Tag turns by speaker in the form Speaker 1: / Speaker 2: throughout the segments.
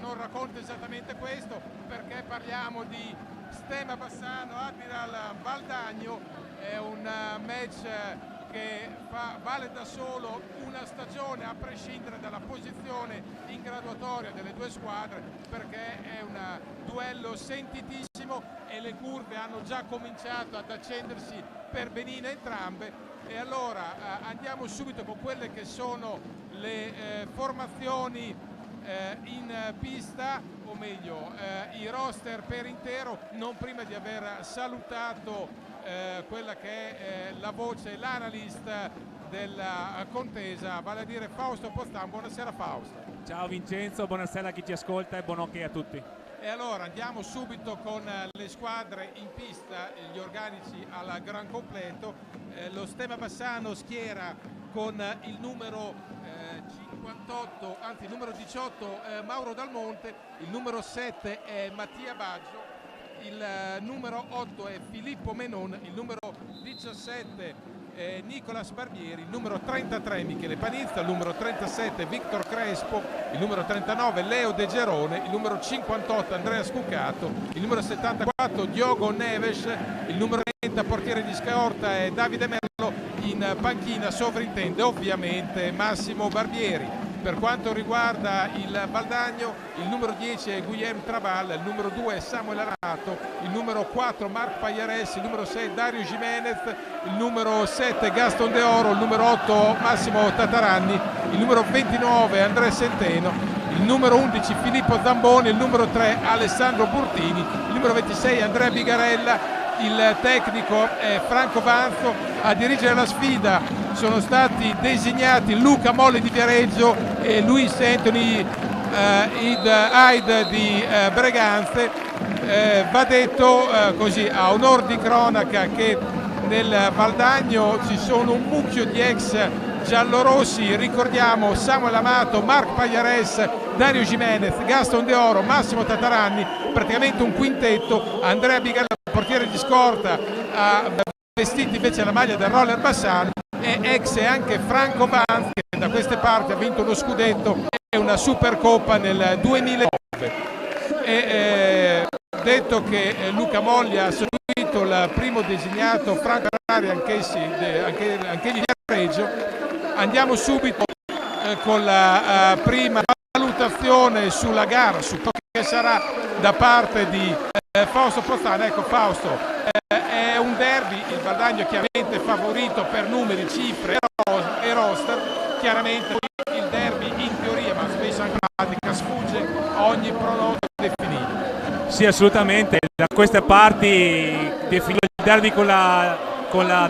Speaker 1: non racconta esattamente questo, perché parliamo di Stema Bassano Admiral Valdagno. È un match che vale da solo una stagione a prescindere dalla posizione in graduatoria delle due squadre, perché è un duello sentitissimo e le curve hanno già cominciato ad accendersi per benine entrambe. E allora andiamo subito con quelle che sono le formazioni in pista, o meglio i roster per intero, non prima di aver salutato quella che è la voce, l'analyst della contesa, vale a dire Fausto Postan. Buonasera Fausto.
Speaker 2: Ciao Vincenzo, buonasera a chi ci ascolta e buon hockey a tutti.
Speaker 1: E allora andiamo subito con le squadre in pista, gli organici al gran completo. Lo Stema Bassano schiera con il numero 58, anzi il numero 18 Mauro Dalmonte, il numero 7 è Mattia Baggio, il numero 8 è Filippo Menon, il numero 17 Nicolas Barbieri, il numero 33 Michele Panizza, il numero 37 Victor Crespo, il numero 39 Leo De Gerone, il numero 58 Andrea Scuccato, il numero 74 Diogo Neves, il numero 30 portiere di scorta è Davide Merlo, in panchina sovrintende ovviamente Massimo Barbieri. Per quanto riguarda il Valdagno, il numero 10 è Guillaume Trabal, il numero 2 è Samuel Arato, il numero 4 Marc Pagliares, il numero 6 Dario Jimenez, il numero 7 Gaston De Oro, il numero 8 Massimo Tataranni, il numero 29 Andrea Centeno, il numero 11 Filippo Zamboni, il numero 3 Alessandro Burtini, il numero 26 Andrea Bigarella. Il tecnico è Franco Banzo. A dirigere la sfida sono stati designati Luca Molle di Viareggio e Luis Anthony Hyde di Breganze. Va detto così a onor di cronaca che nel Valdagno ci sono un mucchio di ex giallorossi, ricordiamo Samuel Amato, Marc Pagliares, Dario Jimenez, Gaston De Oro, Massimo Tataranni, praticamente un quintetto. Andrea Bigarella, portiere di scorta, ha vestito invece la maglia del Roller Bassano, e ex è anche Franco Banz, che da queste parti ha vinto lo scudetto e una Supercoppa nel 2009. Detto che Luca Moglia ha seguito il primo designato Franco Arari, anche di Viareggio, andiamo subito con la prima valutazione sulla gara, su ciò che sarà da parte di Fausto Postano. Ecco Fausto, è un derby, il Valdagno è chiaramente favorito per numeri, cifre e roster, chiaramente il derby in teoria, ma spesso anche in pratica, sfugge a ogni pronostico definito.
Speaker 2: Sì, assolutamente, da queste parti definire il derby con la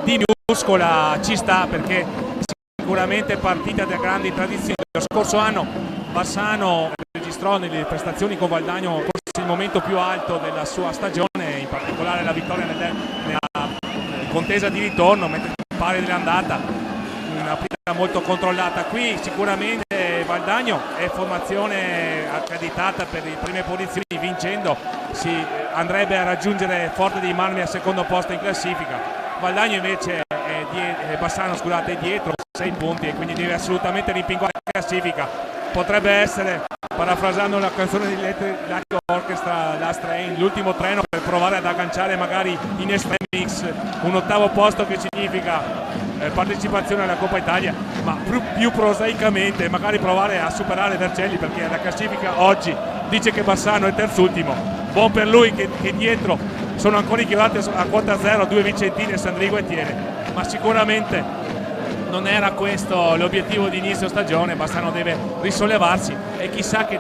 Speaker 2: D minuscola ci sta, perché sicuramente partita da grandi tradizioni. Lo scorso anno Bassano registrò nelle prestazioni con Valdagno forse il momento più alto della sua stagione, in particolare la vittoria nella contesa di ritorno, mentre pari dell'andata una partita molto controllata. Qui sicuramente Valdagno è formazione accreditata per le prime posizioni, vincendo si andrebbe a raggiungere Forte dei Marmi al secondo posto in classifica. Valdagno invece Bassano scusate, è dietro 6 punti e quindi deve assolutamente rimpinguare la classifica. Potrebbe essere, parafrasando la canzone di Electric Orchestra, Last Train, l'ultimo treno per provare ad agganciare magari in Extreme X un ottavo posto, che significa partecipazione alla Coppa Italia, ma più prosaicamente magari provare a superare Vercelli, perché la classifica oggi dice che Bassano è terzultimo. Buon per lui che dietro sono ancora equivalenti a quota zero 2 Vicentini e Sandrigo e Tiene, ma sicuramente non era questo l'obiettivo di inizio stagione. Bassano deve risollevarsi e chissà che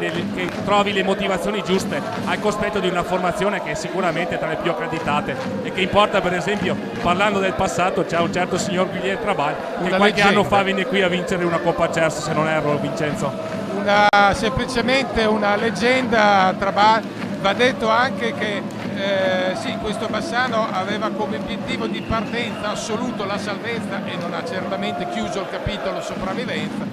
Speaker 2: trovi le motivazioni giuste al cospetto di una formazione che è sicuramente tra le più accreditate e che importa. Per esempio, parlando del passato, c'è un certo signor Guilherme Trabal che qualche anno fa venne qui a vincere una Coppa Cers, se non erro Vincenzo.
Speaker 1: Semplicemente una leggenda Trabal. Va detto anche che sì, questo Bassano aveva come obiettivo di partenza assoluto la salvezza e non ha certamente chiuso il capitolo sopravvivenza,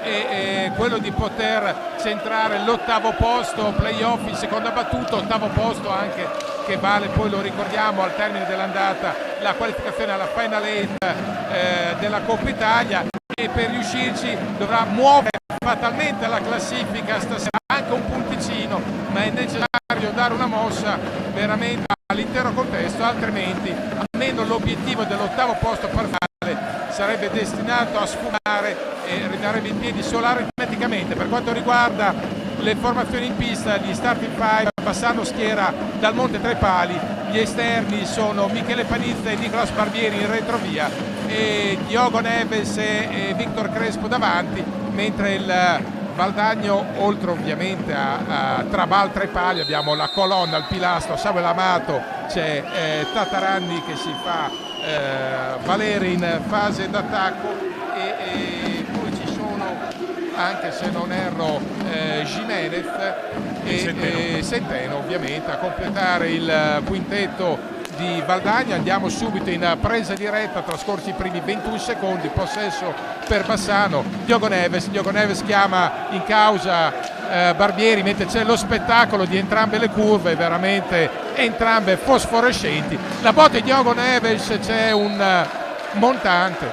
Speaker 1: e quello di poter centrare l'ottavo posto playoff in seconda battuta, ottavo posto anche che vale, poi lo ricordiamo, al termine dell'andata la qualificazione alla Final 8 della Coppa Italia, e per riuscirci dovrà muovere fatalmente la classifica stasera, anche un punticino veramente all'intero contesto, altrimenti almeno l'obiettivo dell'8° posto parziale sarebbe destinato a sfumare e ridarebbe in piedi solo aritmeticamente. Per quanto riguarda le formazioni in pista, gli starting five: Bassano schiera Dal Monte tra i pali, gli esterni sono Michele Panizza e Nicolas Barbieri in retrovia e Diogo Neves e Victor Crespo davanti, mentre il Valdagno, oltre ovviamente a Trabal tra i pali, abbiamo la colonna, il pilastro Samuel Amato, c'è Tataranni che si fa valere in fase d'attacco e poi ci sono, anche se non erro, Jimenez e Centeno ovviamente a completare il quintetto di Valdagno. Andiamo subito in presa diretta, trascorsi i primi 21 secondi, possesso per Bassano. Diogo Neves chiama in causa Barbieri, mentre c'è lo spettacolo di entrambe le curve, veramente entrambe fosforescenti. La botta di Diogo Neves, c'è un montante,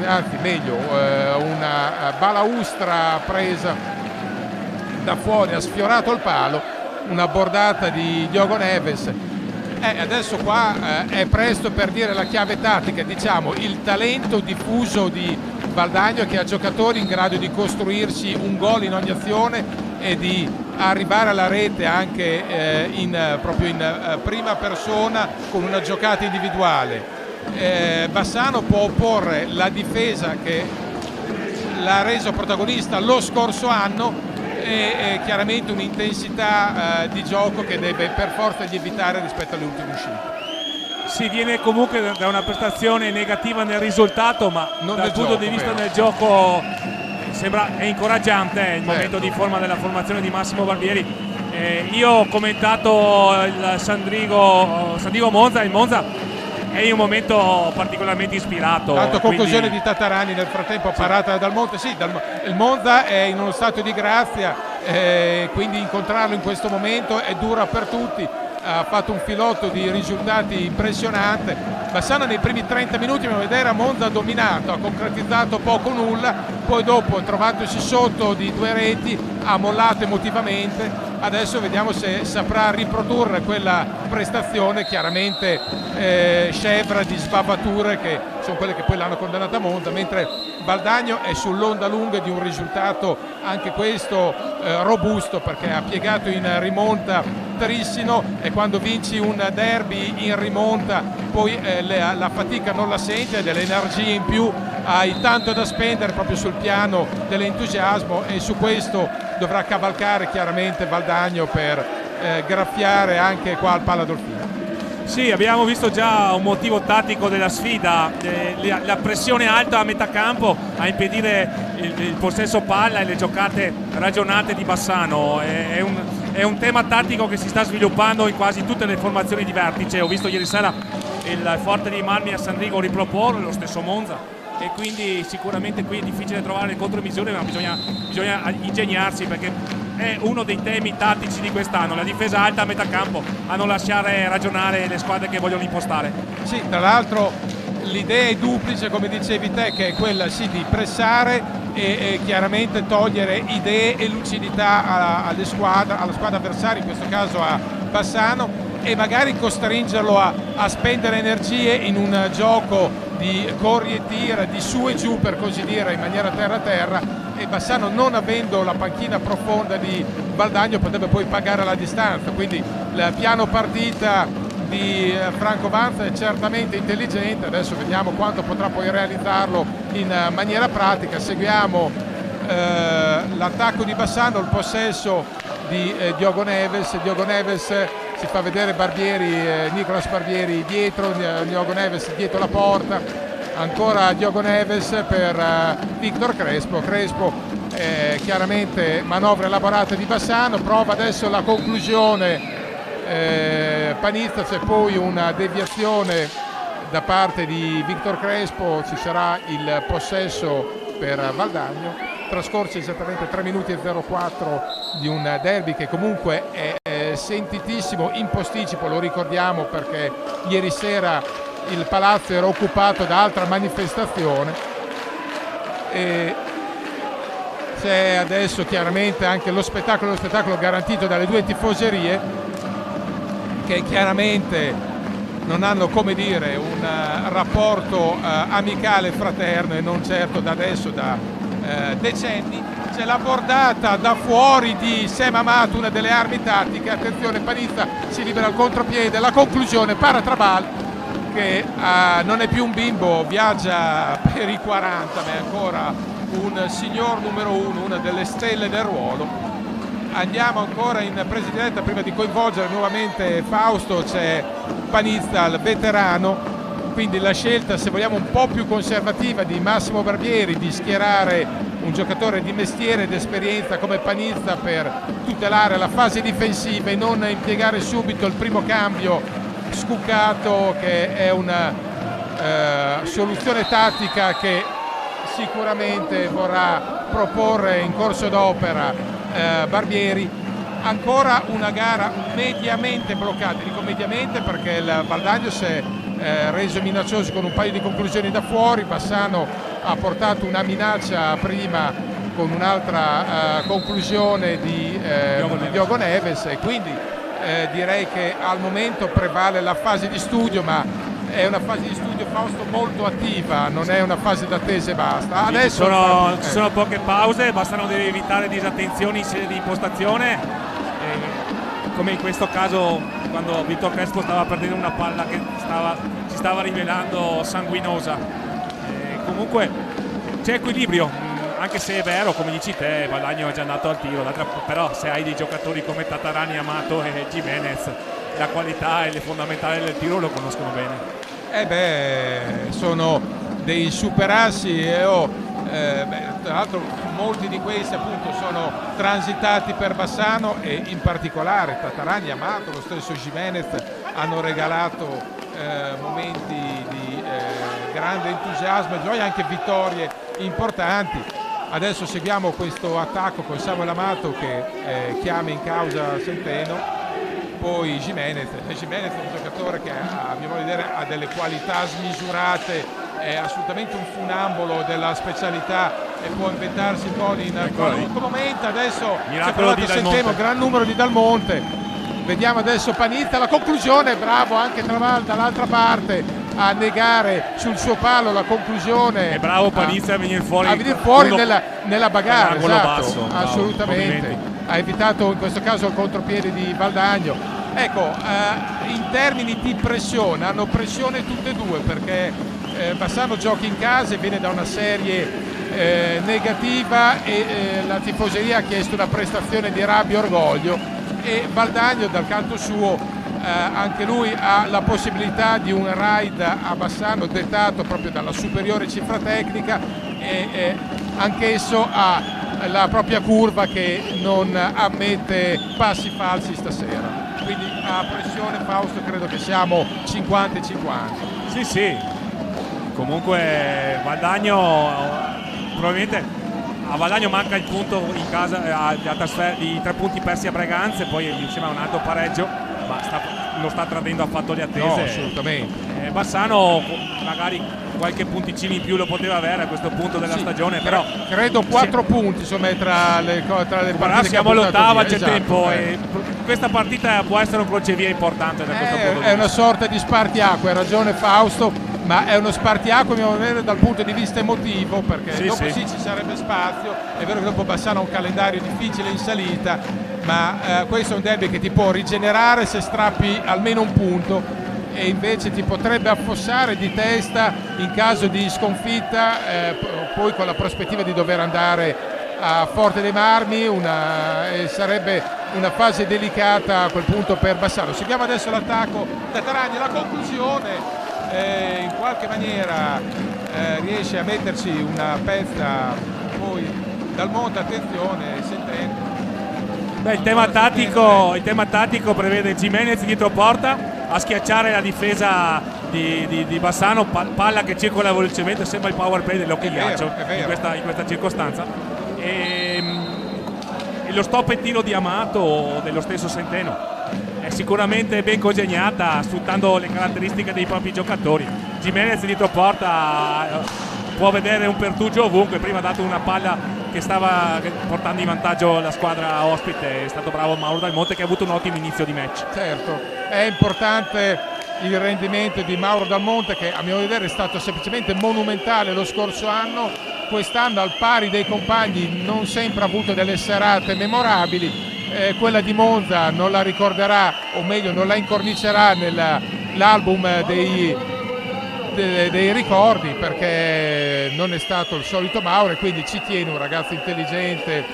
Speaker 1: anzi meglio una balaustra presa da fuori, ha sfiorato il palo, una bordata di Diogo Neves. Adesso qua è presto per dire la chiave tattica, diciamo il talento diffuso di Valdagno, che ha giocatori in grado di costruirsi un gol in ogni azione e di arrivare alla rete anche proprio in prima persona con una giocata individuale. Bassano può opporre la difesa che l'ha reso protagonista lo scorso anno e chiaramente un'intensità di gioco che deve per forza di evitare rispetto alle ultime uscite.
Speaker 2: Si viene comunque da una prestazione negativa nel risultato, ma
Speaker 1: non
Speaker 2: dal punto di vista del gioco è incoraggiante il momento di forma della formazione di Massimo Barbieri. Io ho commentato il Sandrigo Monza, il Monza è in un momento particolarmente ispirato.
Speaker 1: Tanto conclusione di Tatarani nel frattempo, parata dal Monte. Sì, il Monza è in uno stato di grazia, quindi incontrarlo in questo momento è dura per tutti. Ha fatto un filotto di risultati impressionante. Bassano nei primi 30 minuti, a vedere, a Monza ha dominato, ha concretizzato poco o nulla, poi dopo trovandosi sotto di 2 reti ha mollato emotivamente. Adesso vediamo se saprà riprodurre quella prestazione, chiaramente scevra di sbavature che sono quelle che poi l'hanno condannata a Monza, mentre Valdagno è sull'onda lunga di un risultato anche questo robusto, perché ha piegato in rimonta Trissino, e quando vinci un derby in rimonta poi la fatica non la senti, e delle energie in più hai tanto da spendere proprio sul piano dell'entusiasmo, e su questo dovrà cavalcare chiaramente Valdagno per graffiare anche qua al Paladolfino.
Speaker 2: Sì, abbiamo visto già un motivo tattico della sfida, la pressione alta a metà campo a impedire il possesso palla e le giocate ragionate di Bassano. È un tema tattico che si sta sviluppando in quasi tutte le formazioni di vertice. Ho visto ieri sera il Forte di Marmi a Sandrigo riproporre lo stesso Monza, e quindi sicuramente qui è difficile trovare le contromisure, ma bisogna ingegnarsi, perché è uno dei temi tattici di quest'anno, la difesa alta a metà campo, a non lasciare ragionare le squadre che vogliono impostare.
Speaker 1: Sì, tra l'altro l'idea è duplice, come dicevi te, che è quella sì di pressare e chiaramente togliere idee e lucidità alla squadra avversaria, in questo caso a Bassano, e magari costringerlo a spendere energie in un gioco di corri e tira, di su e giù per così dire, in maniera terra-terra, e Bassano, non avendo la panchina profonda di Valdagno, potrebbe poi pagare la distanza. Quindi il piano partita di Franco Vanza è certamente intelligente, adesso vediamo quanto potrà poi realizzarlo in maniera pratica. Seguiamo l'attacco di Bassano, il possesso di Diogo Neves si fa vedere Nicolas Barbieri dietro, Diogo Neves dietro la porta, ancora Diogo Neves per Victor Crespo, chiaramente manovra elaborata di Bassano, prova adesso la conclusione Panizza, c'è poi una deviazione da parte di Victor Crespo, ci sarà il possesso per Valdagno. Trascorsi esattamente 3 minuti e 04 di un derby che comunque è sentitissimo in posticipo, lo ricordiamo perché ieri sera il palazzo era occupato da altra manifestazione, e c'è adesso chiaramente anche lo spettacolo garantito dalle 2 tifoserie. che chiaramente non hanno, come dire, un rapporto amicale e fraterno, e non certo da adesso, da decenni. C'è la bordata da fuori di Sem Amato, una delle armi tattiche. Attenzione, Panizza si libera al contropiede, la conclusione para Trabal, che non è più un bimbo, viaggia per i 40, ma è ancora un signor numero uno, una delle stelle del ruolo. Andiamo ancora in presa diretta prima di coinvolgere nuovamente Fausto. C'è Panizza, il veterano, quindi la scelta, se vogliamo, un po' più conservativa di Massimo Barbieri di schierare un giocatore di mestiere ed esperienza come Panizza per tutelare la fase difensiva e non impiegare subito il primo cambio scuccato, che è una soluzione tattica che sicuramente vorrà proporre in corso d'opera Barbieri. Ancora una gara mediamente bloccata, dico mediamente perché il Valdagno si è reso minaccioso con un paio di conclusioni da fuori. Bassano ha portato una minaccia prima con un'altra conclusione di Diogo Neves, e quindi direi che al momento prevale la fase di studio, ma è una fase di studio, Fausto, molto attiva, non è una fase d'attesa e basta. Adesso
Speaker 2: ci sono poche pause, Bassano deve evitare disattenzioni in sede di impostazione, come in questo caso quando Vittor Crespo stava perdendo una palla che si stava rivelando sanguinosa. Comunque c'è equilibrio, anche se è vero, come dici te, Valdagno è già andato al tiro, però se hai dei giocatori come Tatarani, Amato e Gimenez, la qualità e le fondamentali del tiro lo conoscono bene.
Speaker 1: Sono dei superassi tra l'altro molti di questi appunto sono transitati per Bassano, e in particolare Tatarani, Amato, lo stesso Gimenez hanno regalato momenti di grande entusiasmo e gioia, anche vittorie importanti. Adesso seguiamo questo attacco con Samuel Amato che chiama in causa Centeno, poi Gimenez è un giocatore che a mio modo di vedere ha delle qualità smisurate, è assolutamente un funambolo della specialità e può inventarsi gol in qualunque momento. Adesso
Speaker 2: miracolo di Dalmonte,
Speaker 1: gran numero di Dalmonte. Vediamo adesso Panizza, la conclusione, bravo anche Traval dall'altra parte a negare sul suo palo la conclusione.
Speaker 2: È bravo Panizza a venire fuori
Speaker 1: nella bagarre, esatto,
Speaker 2: basso,
Speaker 1: assolutamente. Ha evitato in questo caso il contropiede di Valdagno. Ecco, in termini di pressione, hanno pressione tutte e due, perché Bassano gioca in casa e viene da una serie negativa e la tifoseria ha chiesto una prestazione di rabbia e orgoglio, e Valdagno dal canto suo anche lui ha la possibilità di un raid a Bassano dettato proprio dalla superiore cifra tecnica, e anch'esso ha la propria curva che non ammette passi falsi stasera. Quindi a pressione, Fausto, credo che siamo 50-50.
Speaker 2: Sì, comunque Valdagno probabilmente a Valdagno manca il punto in casa di 3 punti persi a Breganze, poi insieme a un altro pareggio, ma non sta tradendo affatto le attese.
Speaker 1: No, assolutamente.
Speaker 2: Bassano magari qualche punticino in più lo poteva avere a questo punto della stagione, però
Speaker 1: credo 4 punti insomma tra le partite.
Speaker 2: Siamo all'ottava, c'è
Speaker 1: esatto,
Speaker 2: tempo e questa partita può essere un crocevia importante da questo punto di vista.
Speaker 1: È una sorta di spartiacque, ha ragione Fausto, ma è uno spartiacque dal punto di vista emotivo, perché dopo ci sarebbe spazio. È vero che dopo Bassano ha un calendario difficile in salita, ma questo è un derby che ti può rigenerare se strappi almeno un punto, e invece ti potrebbe affossare di testa in caso di sconfitta, poi con la prospettiva di dover andare a Forte dei Marmi, sarebbe una fase delicata a quel punto per Bassano. Seguiamo adesso l'attacco da Taragni, la conclusione, in qualche maniera riesce a metterci una pezza, poi Dalmonte, attenzione, sentendo.
Speaker 2: Il tema tattico prevede Gimenez dietro porta a schiacciare la difesa di Bassano, palla che circola velocemente, sembra il power play dell'Hockey Ghiaccio in questa circostanza, e lo stop e tiro di Amato dello stesso Centeno è sicuramente ben congegnata, sfruttando le caratteristiche dei propri giocatori. Gimenez dietro porta può vedere un pertugio ovunque, prima ha dato una palla che stava portando in vantaggio la squadra ospite. È stato bravo Mauro Dal Monte, che ha avuto un ottimo inizio di match.
Speaker 1: Certo, è importante il rendimento di Mauro Dal Monte, che a mio vedere è stato semplicemente monumentale lo scorso anno. Quest'anno, al pari dei compagni, non sempre ha avuto delle serate memorabili. Quella di Monza non la ricorderà, o meglio non la incornicerà nell'album dei ricordi, perché non è stato il solito Mauro, e quindi ci tiene un ragazzo intelligente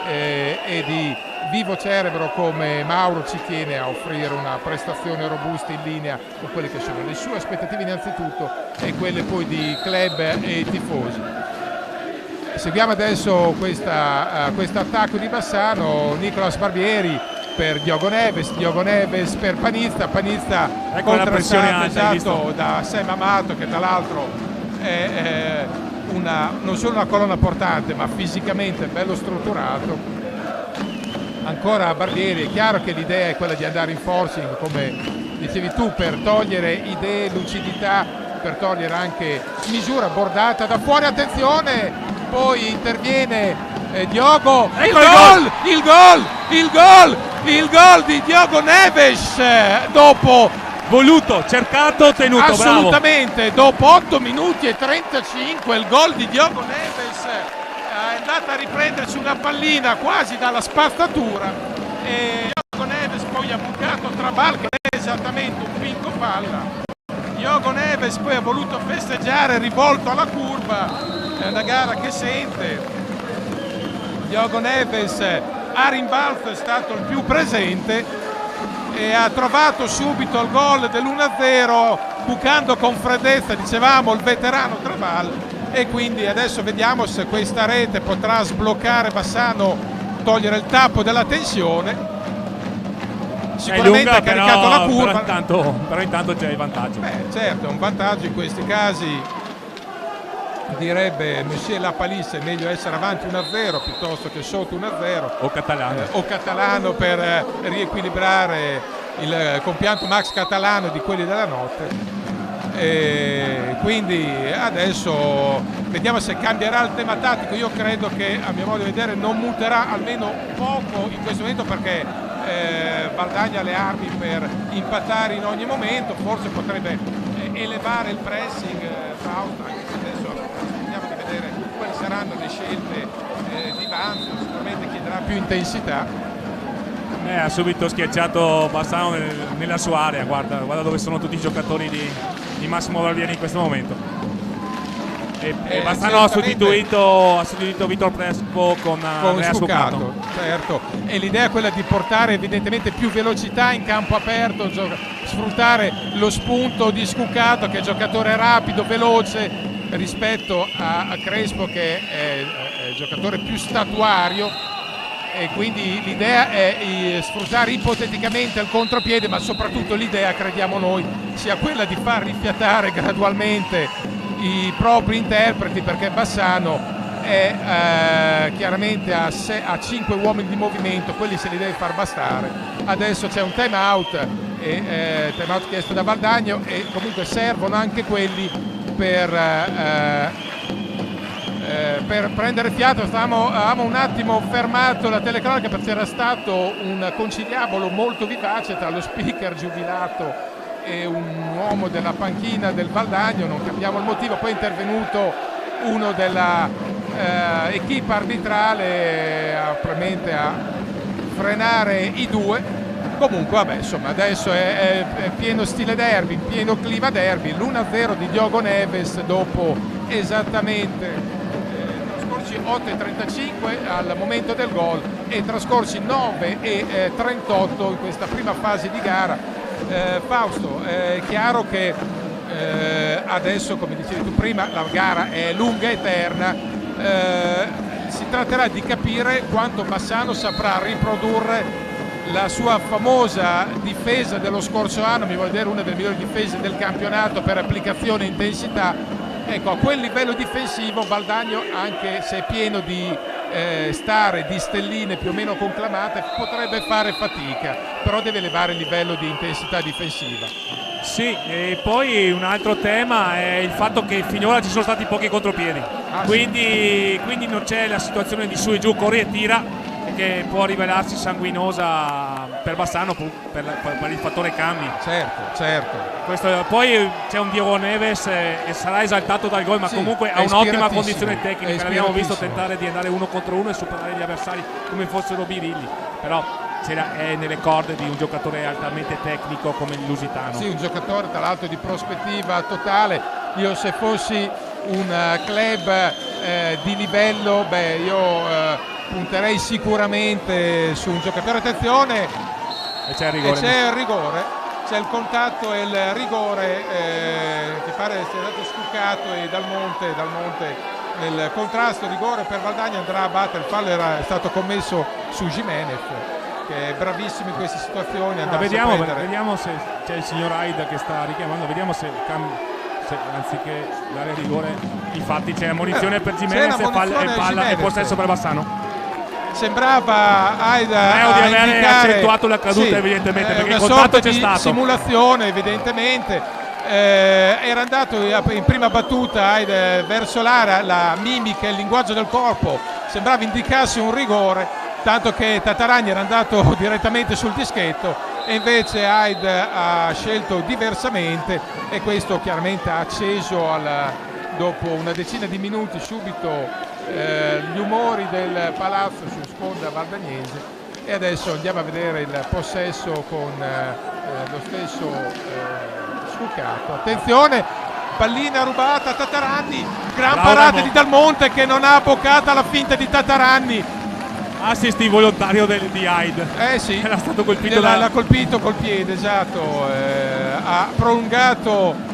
Speaker 1: e di vivo cerebro come Mauro, ci tiene a offrire una prestazione robusta in linea con quelle che sono le sue aspettative innanzitutto e quelle poi di club e tifosi. Seguiamo adesso questo attacco di Bassano. Nicolas Barbieri per Diogo Neves per Panizza contrastato da Sam Amato, che tra l'altro è non solo una colonna portante ma fisicamente bello strutturato. Ancora Barbieri. È chiaro che l'idea è quella di andare in forcing, come dicevi tu, per togliere idee, lucidità, per togliere anche misura bordata da fuori. Attenzione, poi interviene Diogo, il gol di Diogo Neves, dopo
Speaker 2: voluto, cercato, tenuto,
Speaker 1: assolutamente, bravo. Dopo 8 minuti e 35 il gol di Diogo Neves, è andata a riprendersi una pallina quasi dalla spazzatura e Diogo Neves poi ha bucato Trabal, che è esattamente un pinco palla. Diogo Neves poi ha voluto festeggiare rivolto alla curva. È una gara che sente. Diogo Neves a rimbalzo è stato il più presente e ha trovato subito il gol dell'1-0, bucando con freddezza, dicevamo, il veterano Trabal, e quindi adesso vediamo se questa rete potrà sbloccare Bassano, togliere il tappo della tensione. Sicuramente ha caricato la curva,
Speaker 2: però intanto c'è il vantaggio.
Speaker 1: Certo, è un vantaggio in questi casi. Direbbe Monsieur Lapalisse, è meglio essere avanti 1-0 piuttosto che sotto 1-0
Speaker 2: o Catalano
Speaker 1: per riequilibrare il compianto Max Catalano di quelli della notte. Quindi adesso vediamo se cambierà il tema tattico. Io credo che, a mio modo di vedere, non muterà, almeno poco in questo momento, perché Valdagna ha le armi per impattare in ogni momento. Forse potrebbe elevare il pressing Fausto, anche se adesso vediamo di vedere quali saranno le scelte di Vanzo. Sicuramente chiederà più intensità.
Speaker 2: Ha subito schiacciato Bassano nella sua area. Guarda dove sono tutti i giocatori di Massimo Barbieri in questo momento. E Bassano ha sostituito Vitor Prespo con Andrea Scucato.
Speaker 1: Certo, e l'idea è quella di portare evidentemente più velocità in campo aperto, sfruttare lo spunto di Scucato, che è giocatore rapido, veloce rispetto a Crespo, che è il giocatore più statuario, e quindi l'idea è sfruttare ipoteticamente il contropiede, ma soprattutto l'idea, crediamo noi, sia quella di far rifiatare gradualmente i propri interpreti, perché Bassano è chiaramente a 5 uomini di movimento, quelli se li deve far bastare. Adesso c'è un time out chiesto da Valdagno, e comunque servono anche quelli per prendere fiato. Avevamo un attimo fermato la telecronaca perché c'era stato un conciliabolo molto vivace tra lo speaker giubilato e un uomo della panchina del Valdagno, non capiamo il motivo. Poi è intervenuto uno della equipe arbitrale probabilmente a frenare i due. Comunque vabbè, insomma, adesso è pieno stile derby, pieno clima derby. L'1-0 di Diogo Neves dopo esattamente trascorsi 8:35 al momento del gol e trascorsi 9:38 in questa prima fase di gara. Fausto, è chiaro che adesso, come dicevi tu prima, la gara è lunga e eterna. Si tratterà di capire quanto Bassano saprà riprodurre la sua famosa difesa dello scorso anno. Mi vuol dire una delle migliori difese del campionato per applicazione e intensità. Ecco, a quel livello difensivo Valdagno, anche se è pieno di stare di stelline più o meno conclamate, potrebbe fare fatica, però deve elevare il livello di intensità difensiva.
Speaker 2: Sì, e poi un altro tema è il fatto che finora ci sono stati pochi contropiedi. quindi non c'è la situazione di su e giù, corri e tira, che può rivelarsi sanguinosa per Bassano per il fattore cambi.
Speaker 1: Certo.
Speaker 2: Poi c'è un Diogo Neves e sarà esaltato dal gol, ma comunque ha un'ottima condizione tecnica. L'abbiamo visto tentare di andare 1 contro 1 e superare gli avversari come fossero birilli, però è nelle corde di un giocatore altamente tecnico come il lusitano.
Speaker 1: Sì, un giocatore tra l'altro di prospettiva totale. Io se fossi un club di livello, io punterei sicuramente su un giocatore. Attenzione,
Speaker 2: e c'è il rigore,
Speaker 1: c'è il contatto e il rigore che pare sia stato scuccato, e Dal Monte nel contrasto. Rigore per Valdagno, andrà a battere. Il fallo era stato commesso su Gimenez, che è bravissimo in queste situazioni.
Speaker 2: Vediamo se c'è il signor Aida che sta richiamando, vediamo se anziché dare rigore, infatti c'è ammonizione per Gimenez e palla e possesso per Bassano.
Speaker 1: Sembrava Aida
Speaker 2: di avere accentuato la caduta, evidentemente, perché il contatto c'è stato.
Speaker 1: Simulazione, evidentemente. Era andato in prima battuta Aida verso l'area, la mimica e il linguaggio del corpo sembrava indicarsi un rigore, tanto che Tataragni era andato direttamente sul dischetto e invece Aid ha scelto diversamente, e questo chiaramente ha acceso dopo una decina di minuti subito gli umori del palazzo su sponda valdagnese. E adesso andiamo a vedere il possesso con lo stesso scuccato. Attenzione, pallina rubata a Tataragni, gran parata di Dal Monte che non ha boccata la finta di Tataragni.
Speaker 2: Assist involontario di Aid.
Speaker 1: Sì,
Speaker 2: era stato colpito
Speaker 1: l'ha colpito col piede, esatto. Ha prolungato.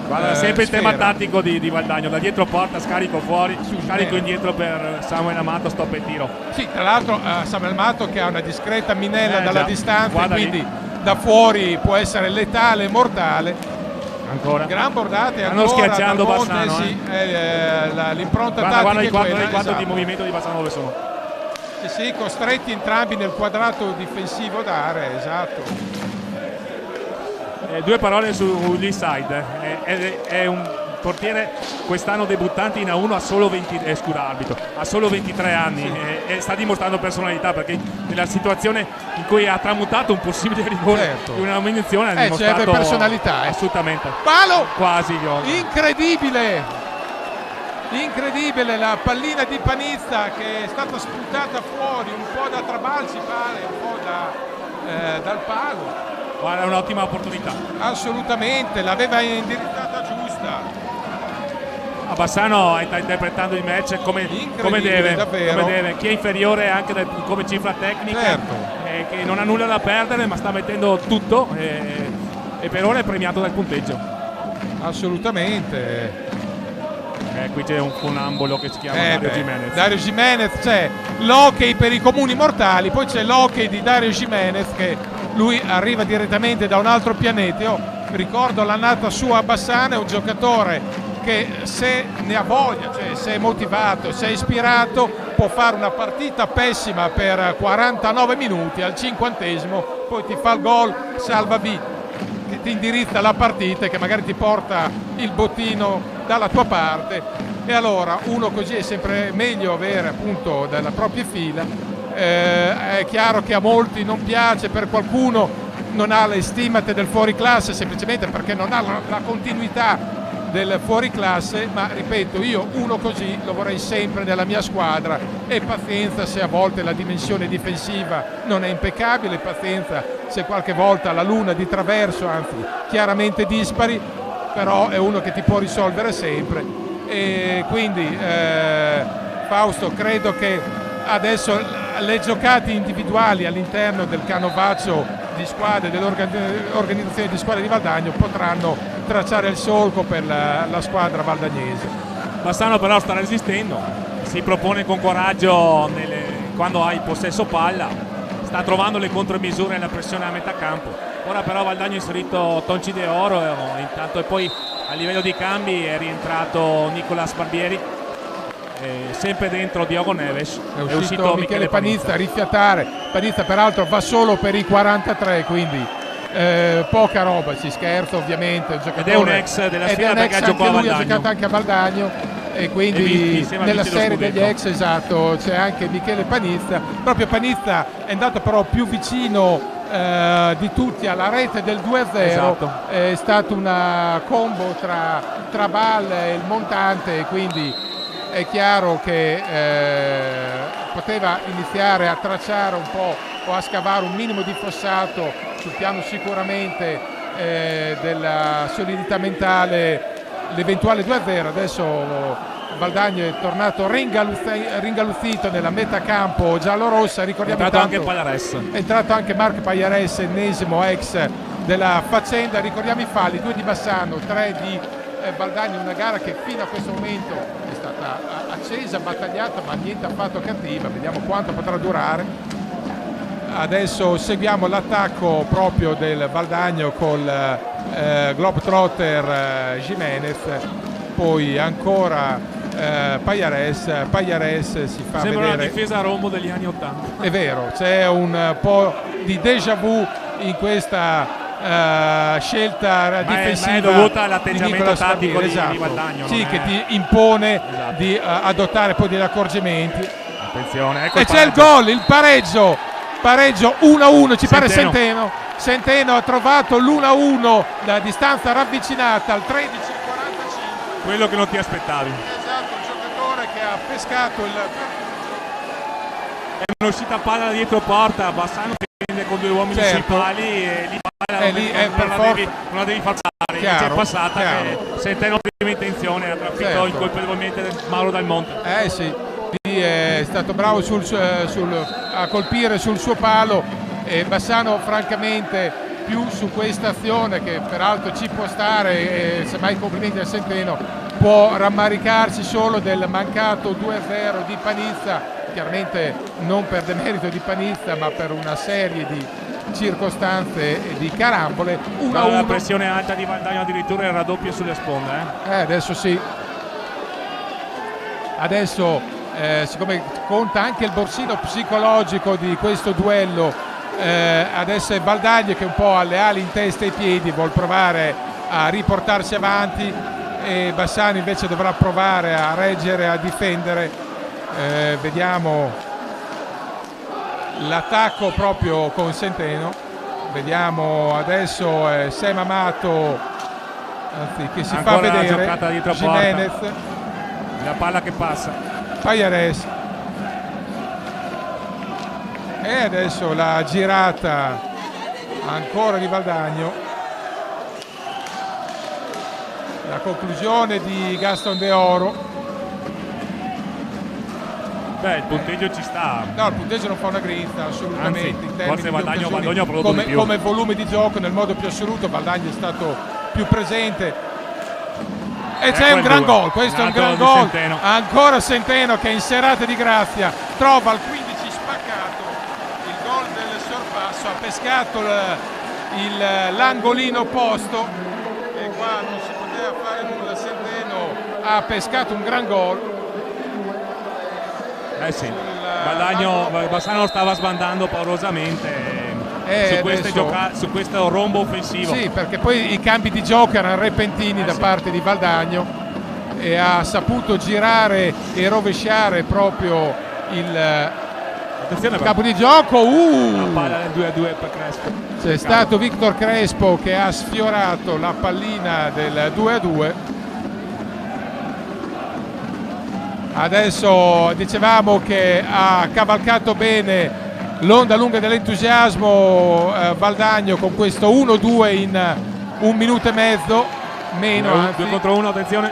Speaker 2: Guarda, sempre il tema tattico di Valdagno, da dietro porta, scarico fuori, scarico indietro per Samuel Amato, stop e tiro.
Speaker 1: Sì, tra l'altro Samuel Amato che ha una discreta minella dalla distanza, quindi da fuori può essere letale e mortale.
Speaker 2: Ancora
Speaker 1: gran bordate,
Speaker 2: stanno schiacciando Bassano.
Speaker 1: Sì, l'impronta
Speaker 2: guarda
Speaker 1: tattica
Speaker 2: i quadri di movimento di Bassano dove sono.
Speaker 1: Sì, costretti entrambi nel quadrato difensivo d'area, esatto.
Speaker 2: 2 parole su Leaside. È un portiere quest'anno debuttante in A1, ha solo 23 anni, e sta dimostrando personalità, perché nella situazione in cui ha tramutato un possibile rigore di una munizione ha dimostrato
Speaker 1: c'è personalità.
Speaker 2: Assolutamente.
Speaker 1: Palo!
Speaker 2: Quasi.
Speaker 1: Incredibile la pallina di Panizza che è stata spuntata fuori un po' da Trabalsi, pare un po' dal palo.
Speaker 2: Guarda, è un'ottima opportunità.
Speaker 1: Assolutamente, l'aveva indirizzata giusta.
Speaker 2: Bassano sta interpretando il match come deve. Chi è inferiore anche come cifra tecnica,
Speaker 1: certo.
Speaker 2: Che non ha nulla da perdere, ma sta mettendo tutto, e per ora è premiato dal punteggio.
Speaker 1: Assolutamente.
Speaker 2: Qui c'è un funambolo che si chiama
Speaker 1: Dario Gimenez. C'è l'hockey per i comuni mortali, poi c'è l'hockey di Dario Gimenez, che lui arriva direttamente da un altro pianeta. Io ricordo l'annata sua a Bassano, è un giocatore che, se ne ha voglia, cioè se è motivato, se è ispirato, può fare una partita pessima per 49 minuti, al 50esimo poi ti fa il gol salva vita, che ti indirizza la partita e che magari ti porta il bottino dalla tua parte. E allora uno così è sempre meglio avere, appunto, dalla propria fila. È chiaro che a molti non piace, per qualcuno non ha le stimate del fuoriclasse semplicemente perché non ha la continuità del fuoriclasse, ma ripeto, io uno così lo vorrei sempre nella mia squadra. E pazienza se a volte la dimensione difensiva non è impeccabile, pazienza se qualche volta la luna di traverso, anzi chiaramente dispari, però è uno che ti può risolvere sempre. E quindi Fausto, credo che adesso le giocate individuali all'interno del canovaccio di squadre, dell'organizzazione di squadre di Valdagno, potranno tracciare il solco per la squadra valdagnese.
Speaker 2: Bassano però sta resistendo, si propone con coraggio quando ha il possesso palla, sta trovando le contromisure e la pressione a metà campo. Ora però Valdagno ha inserito Tonci De Oro intanto, e poi a livello di cambi è rientrato Nicolas Barbieri, sempre dentro Diogo Neves,
Speaker 1: è uscito Michele Panizza a rifiatare. Panizza peraltro va solo per i 43, quindi poca roba, si scherza ovviamente.
Speaker 2: Ed è un ex della sfida perché ha giocato
Speaker 1: anche a Valdagno. e quindi nella serie degli ex, esatto, c'è anche Michele Panizza. Proprio Panizza è andato però più vicino di tutti alla rete del 2-0,
Speaker 2: esatto.
Speaker 1: È stata una combo tra Bal e il montante, quindi è chiaro che poteva iniziare a tracciare un po' o a scavare un minimo di fossato sul piano sicuramente della solidità mentale, l'eventuale 2-0. Adesso Valdagno è tornato ringaluzzito nella metà campo giallorossa. Ricordiamo
Speaker 2: è entrato anche Pajares.
Speaker 1: È entrato anche Marc Pajares, ennesimo ex della faccenda. Ricordiamo i falli, 2 di Bassano, 3 di Valdagno, una gara che fino a questo momento è stata accesa, battagliata, ma niente affatto cattiva. Vediamo quanto potrà durare. Adesso seguiamo l'attacco proprio del Valdagno col Globetrotter Jimenez, poi ancora Pajares si fa
Speaker 2: sembra
Speaker 1: vedere.
Speaker 2: una difesa a rombo degli anni 80.
Speaker 1: È vero, c'è un po' di déjà vu in questa scelta difensiva,
Speaker 2: ma è dovuta all'atteggiamento tattico
Speaker 1: esatto,
Speaker 2: di Valdagno,
Speaker 1: sì, che ti impone esatto. di adottare poi degli accorgimenti.
Speaker 2: Attenzione, ecco
Speaker 1: e c'è il gol, il pareggio 1-1, ci pare
Speaker 2: Centeno.
Speaker 1: Centeno ha trovato l'1-1 da distanza ravvicinata al 13:45.
Speaker 2: Quello che non ti aspettavi.
Speaker 1: Esatto, il giocatore che ha pescato il...
Speaker 2: È un'uscita a palla da dietro porta, Bassano prende con 2 uomini sui pali e lì non la devi falsare. C'è passata che Centeno prima intenzione, ha trafitto incolpevolmente Mauro Dal Monte.
Speaker 1: Sì, lì è stato bravo a colpire sul suo palo, e Bassano francamente più su questa azione, che peraltro ci può stare, semmai complimenti al Centeno, può rammaricarsi solo del mancato 2-0 di Panizza, chiaramente non per demerito di Panizza ma per una serie di circostanze e di carambole. 1-1.
Speaker 2: La pressione alta di Valdagno addirittura è il raddoppio sulle sponde.
Speaker 1: Adesso sì, adesso siccome conta anche il borsino psicologico di questo duello, adesso è Valdagno che un po' ha le ali in testa e i piedi, vuol provare a riportarsi avanti, e Bassano invece dovrà provare a reggere, a difendere. Vediamo l'attacco proprio con Centeno, vediamo adesso Sem Amato, anzi, che si
Speaker 2: ancora
Speaker 1: fa vedere,
Speaker 2: giocata dietro
Speaker 1: Jimenez,
Speaker 2: la palla che passa,
Speaker 1: Pajares, e adesso la girata ancora di Valdagno, la conclusione di Gaston De Oro.
Speaker 2: Il punteggio ci sta.
Speaker 1: No, il punteggio non fa una grinta assolutamente.
Speaker 2: Anzi,
Speaker 1: in termini
Speaker 2: forse
Speaker 1: di
Speaker 2: Valdagno
Speaker 1: occasioni,
Speaker 2: ha prodotto di più.
Speaker 1: Come volume di gioco nel modo più assoluto Valdagno è stato più presente. E c'è un gran gol, questo è un gran gol. Ancora Centeno che in serata di grazia trova al 15 spaccato il gol del sorpasso, ha pescato l'angolino opposto e qua non si poteva fare nulla. Centeno ha pescato un gran gol.
Speaker 2: Sì, Bassano stava sbandando paurosamente su questo rombo offensivo.
Speaker 1: Sì, perché poi i cambi di gioco erano repentini da parte di Valdagno, e ha saputo girare e rovesciare proprio il capo di gioco.
Speaker 2: La palla del 2-2 per Crespo.
Speaker 1: C'è stato Victor Crespo che ha sfiorato la pallina del 2-2. Adesso dicevamo che ha cavalcato bene l'onda lunga dell'entusiasmo Valdagno con questo 1-2 in 1 minuto e mezzo meno,
Speaker 2: 2 contro 1, attenzione.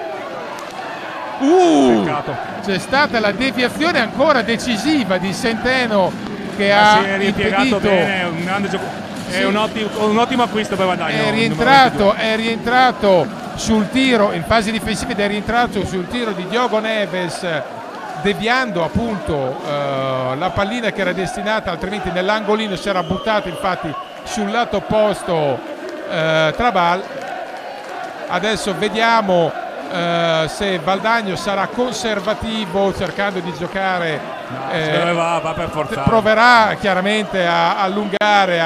Speaker 1: C'è stata la deviazione ancora decisiva di Centeno che
Speaker 2: ha
Speaker 1: impedito
Speaker 2: bene, un grande gioco. È un ottimo acquisto per Valdagno.
Speaker 1: È rientrato sul tiro in fase difensiva ed è rientrato sul tiro di Diogo Neves, deviando appunto la pallina che era destinata, altrimenti nell'angolino si era buttato infatti sul lato opposto Trabal. Adesso vediamo se Valdagno sarà conservativo cercando di giocare,
Speaker 2: va per forzare.
Speaker 1: Proverà chiaramente a allungare,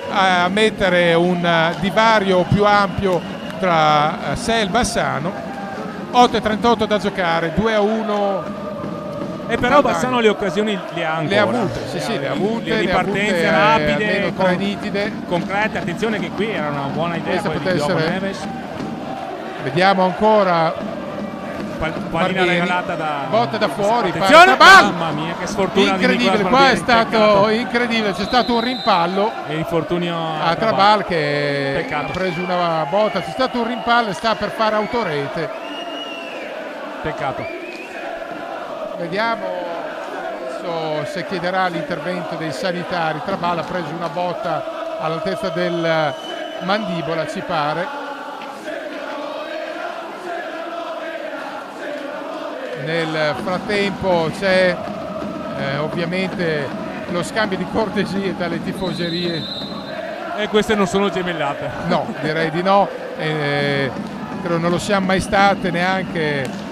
Speaker 1: a mettere un divario più ampio tra sé e il Bassano. 8:38 da giocare, 2-1.
Speaker 2: E però Bassano le occasioni le ha ancora.
Speaker 1: Le ha avute, sì, le ha avute.
Speaker 2: Le ripartenze rapide,
Speaker 1: meno nitide,
Speaker 2: concrete. Attenzione che qui era una buona idea
Speaker 1: questa
Speaker 2: quella di Diogo Neves.
Speaker 1: Vediamo ancora
Speaker 2: pallina regalata da
Speaker 1: botta da fuori.
Speaker 2: Attenzione, mamma mia, che sfortuna
Speaker 1: incredibile, qua è stato incredibile, c'è stato un rimpallo
Speaker 2: e infortunio
Speaker 1: a Trabal che ha preso una botta, c'è stato un rimpallo e sta per fare autorete.
Speaker 2: Peccato.
Speaker 1: Vediamo adesso se chiederà l'intervento dei sanitari. Trabal ha preso una botta all'altezza del mandibola, ci pare. Nel frattempo c'è ovviamente lo scambio di cortesie dalle tifoserie.
Speaker 2: E queste non sono gemellate?
Speaker 1: No, direi di no. Credo non lo siamo mai state neanche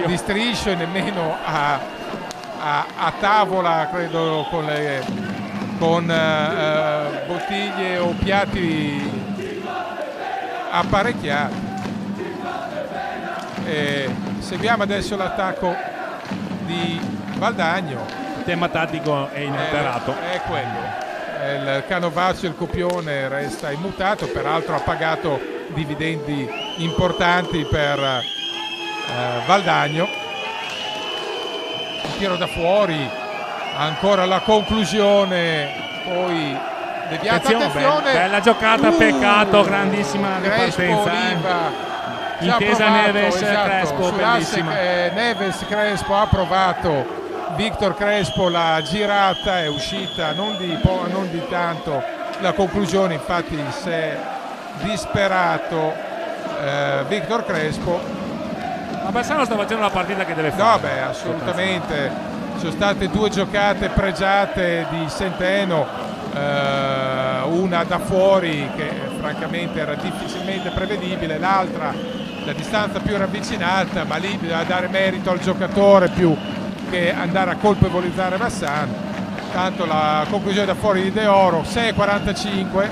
Speaker 1: di striscio e nemmeno a tavola, credo, con bottiglie o piatti apparecchiati. Seguiamo adesso l'attacco di Valdagno.
Speaker 2: Il tema tattico è inalterato.
Speaker 1: È quello. Il canovaccio, il copione resta immutato, peraltro ha pagato dividendi importanti per Valdagno. Un tiro da fuori, ancora la conclusione, poi deviata. Attenzione,
Speaker 2: bella giocata, peccato, grandissima ripartenza. Intesa Neves, esatto, Crespo, bellissima.
Speaker 1: Neves, Crespo ha provato, Victor Crespo l'ha girata, è uscita non di tanto la conclusione, infatti si è disperato Victor Crespo.
Speaker 2: Ma Bassano sta facendo la partita che deve fare.
Speaker 1: No, beh, assolutamente. Sono state due giocate pregiate di Centeno, una da fuori che francamente era difficilmente prevedibile, l'altra la distanza più ravvicinata, ma lì bisogna dare merito al giocatore più che andare a colpevolizzare Bassano. Tanto la conclusione da fuori di De Oro, 6:45,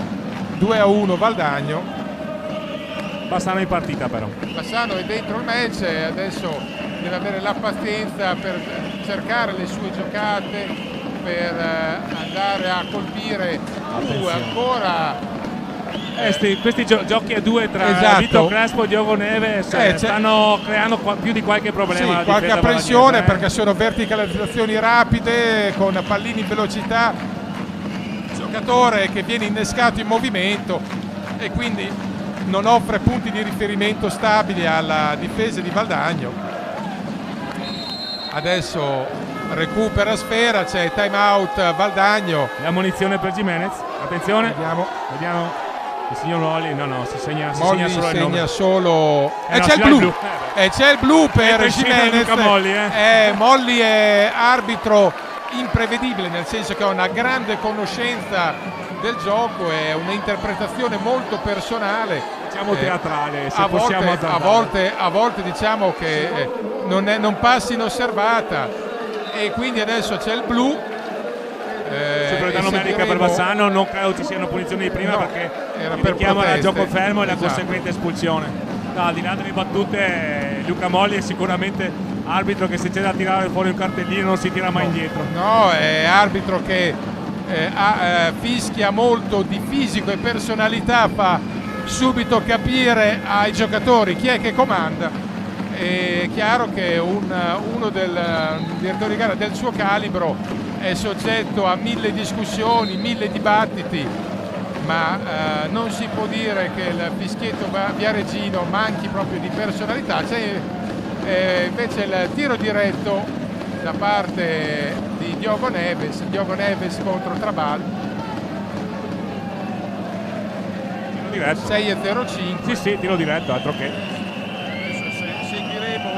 Speaker 1: 2-1 Valdagno.
Speaker 2: Bassano in partita però.
Speaker 1: Bassano è dentro il match e adesso deve avere la pazienza per cercare le sue giocate, per andare a colpire ancora.
Speaker 2: Questi giochi a due tra
Speaker 1: esatto.
Speaker 2: Vito Crespo e Diogo Neves stanno creando più di qualche problema.
Speaker 1: Sì, qualche apprensione perché sono verticalizzazioni rapide con pallini in velocità, giocatore che viene innescato in movimento e quindi non offre punti di riferimento stabili alla difesa di Valdagno. Adesso recupera sfera, c'è time out Valdagno.
Speaker 2: La munizione per Jimenez, attenzione,
Speaker 1: vediamo.
Speaker 2: Il signor Molli, no, si segna
Speaker 1: solo
Speaker 2: il nome.
Speaker 1: E c'è il blu. E c'è il blu per Jimenez. Molli è arbitro imprevedibile, nel senso che ha una grande conoscenza del gioco, è un'interpretazione molto personale,
Speaker 2: diciamo teatrale, se
Speaker 1: a volte diciamo che non passa inosservata, e quindi adesso c'è il blu.
Speaker 2: Superiorità numerica per Bassano, non credo ci siano punizioni di prima, perché richiama la gioco fermo e la conseguente espulsione. No, al di là delle battute, Luca Molli è sicuramente arbitro che se c'è da tirare fuori un cartellino non si tira mai indietro.
Speaker 1: No, è arbitro che fischia molto di fisico e personalità, fa subito capire ai giocatori chi è che comanda. È chiaro che uno del direttore di gara del suo calibro è soggetto a 1000 discussioni, 1000 dibattiti, ma non si può dire che il fischietto viareggino manchi proprio di personalità. C'è invece il tiro diretto da parte di Diogo Neves contro Trabal. 6:05.
Speaker 2: Sì, tiro diretto, altro che.
Speaker 1: Adesso seguiremo.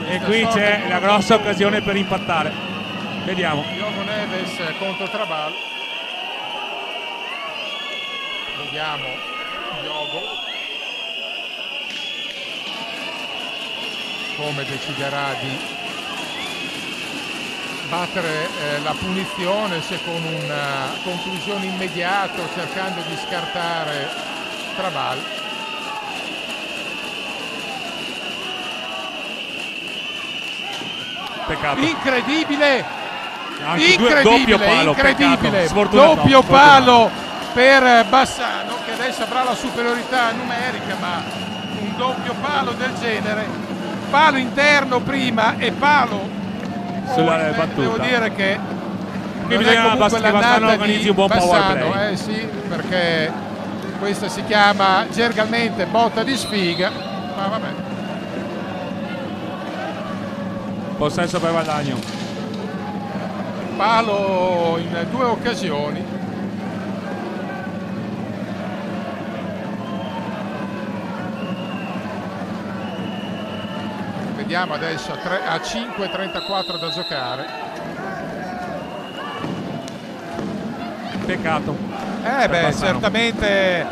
Speaker 2: E qui c'è la grossa occasione per impattare. Vediamo.
Speaker 1: Diogo Neves contro Trabal. Vediamo Diogo come deciderà di battere la punizione, se con una conclusione immediata, cercando di scartare Trabal.
Speaker 2: Peccato.
Speaker 1: Incredibile,
Speaker 2: doppio palo,
Speaker 1: incredibile,
Speaker 2: doppio
Speaker 1: palo per Bassano, che adesso avrà la superiorità numerica, ma un doppio palo del genere, palo interno prima e palo
Speaker 2: sulla battuta.
Speaker 1: Devo dire che
Speaker 2: qui bisogna che Bassano organizzi un buon power play.
Speaker 1: Sì, perché questa si chiama gergalmente botta di sfiga, ma vabbè.
Speaker 2: Possesso per Valdagno.
Speaker 1: Palo in 2 occasioni. Vediamo adesso a 5:34 da giocare.
Speaker 2: Peccato.
Speaker 1: Certamente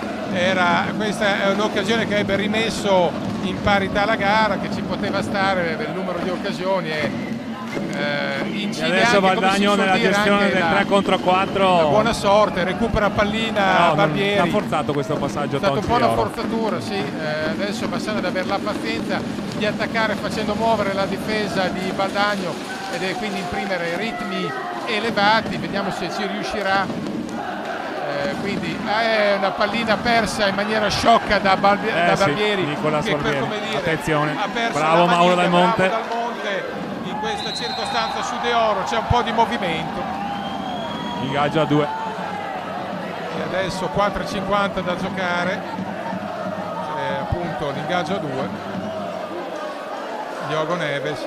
Speaker 1: questa è un'occasione che ebbe rimesso in parità la gara, che ci poteva stare per il numero di occasioni e
Speaker 2: adesso Valdagno nella gestione del 3 contro 4.
Speaker 1: La buona sorte, recupera pallina Barbieri.
Speaker 2: Ha forzato questo passaggio.
Speaker 1: È stata un po' una forzatura, sì. Adesso Bassano ad avere la pazienza di attaccare facendo muovere la difesa di Valdagno e quindi imprimere ritmi elevati. Vediamo se ci riuscirà. Quindi è una pallina persa in maniera sciocca da Barbieri,
Speaker 2: Nicola
Speaker 1: che per come dire,
Speaker 2: attenzione,
Speaker 1: ha perso
Speaker 2: bravo Mauro Dal Monte.
Speaker 1: In questa circostanza su De Oro c'è un po' di movimento.
Speaker 2: Ingaggio a 2
Speaker 1: e adesso 4:50 da giocare, c'è appunto l'ingaggio a 2. Diogo Neves,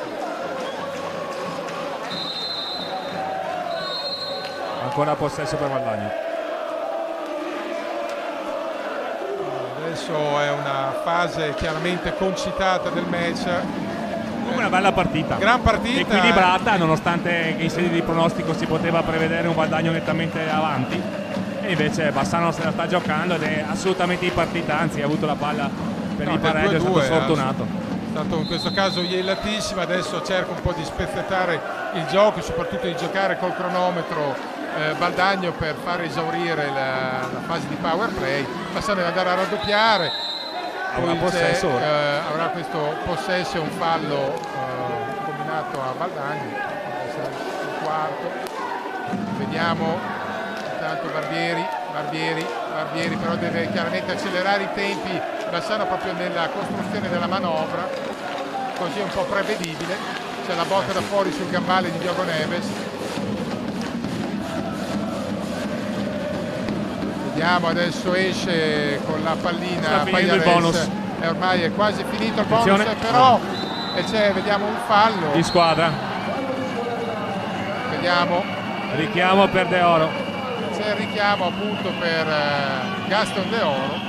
Speaker 2: ancora possesso per Valdagno.
Speaker 1: Adesso è una fase chiaramente concitata del match.
Speaker 2: Una bella partita,
Speaker 1: gran partita,
Speaker 2: equilibrata, nonostante che in sede di pronostico si poteva prevedere un Valdagno nettamente avanti, e invece Bassano se la sta giocando ed è assolutamente in partita, anzi ha avuto la palla per il pareggio, è stato sfortunato.
Speaker 1: È stato in questo caso ielatissimo, adesso cerca un po' di spezzettare il gioco, soprattutto di giocare col cronometro Valdagno per far esaurire la fase di power play. Bassano deve andare a raddoppiare, avrà questo possesso e un fallo combinato a Valdagno, il quarto. Vediamo intanto Barbieri però deve chiaramente accelerare i tempi. Bassano proprio nella costruzione della manovra, così è un po' prevedibile. C'è la botta da fuori sul gambale di Diogo Neves. Vediamo, adesso esce con la pallina Pajares, e ormai è quasi finito il bonus, però vediamo un fallo
Speaker 2: di squadra.
Speaker 1: Vediamo
Speaker 2: richiamo per De Oro,
Speaker 1: c'è il richiamo appunto per Gaston De Oro.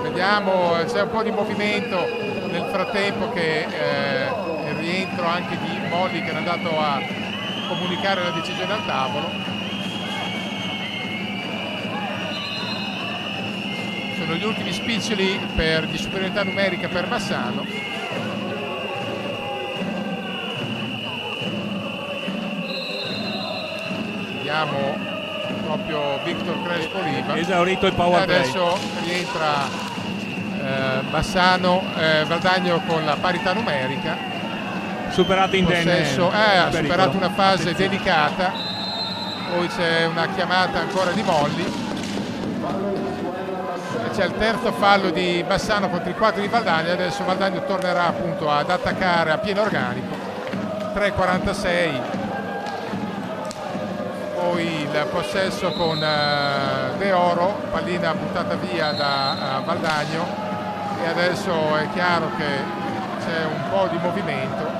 Speaker 1: Vediamo, c'è un po' di movimento nel frattempo, che il rientro anche di Molli, che è andato a comunicare la decisione al tavolo. Sono gli ultimi spiccioli di superiorità numerica per Bassano. Vediamo proprio Victor Crespo Riva.
Speaker 2: Esaurito il power play.
Speaker 1: Adesso rientra Bassano, Valdagno con la parità numerica.
Speaker 2: Superato indenne.
Speaker 1: Ha superato una fase delicata. Poi c'è una chiamata ancora di Molli. C'è il terzo fallo di Bassano contro i 4 di Valdagno. Adesso Valdagno tornerà appunto ad attaccare a pieno organico. 3:46. Poi il possesso con De Oro, pallina buttata via da Valdagno, e adesso è chiaro che c'è un po' di movimento.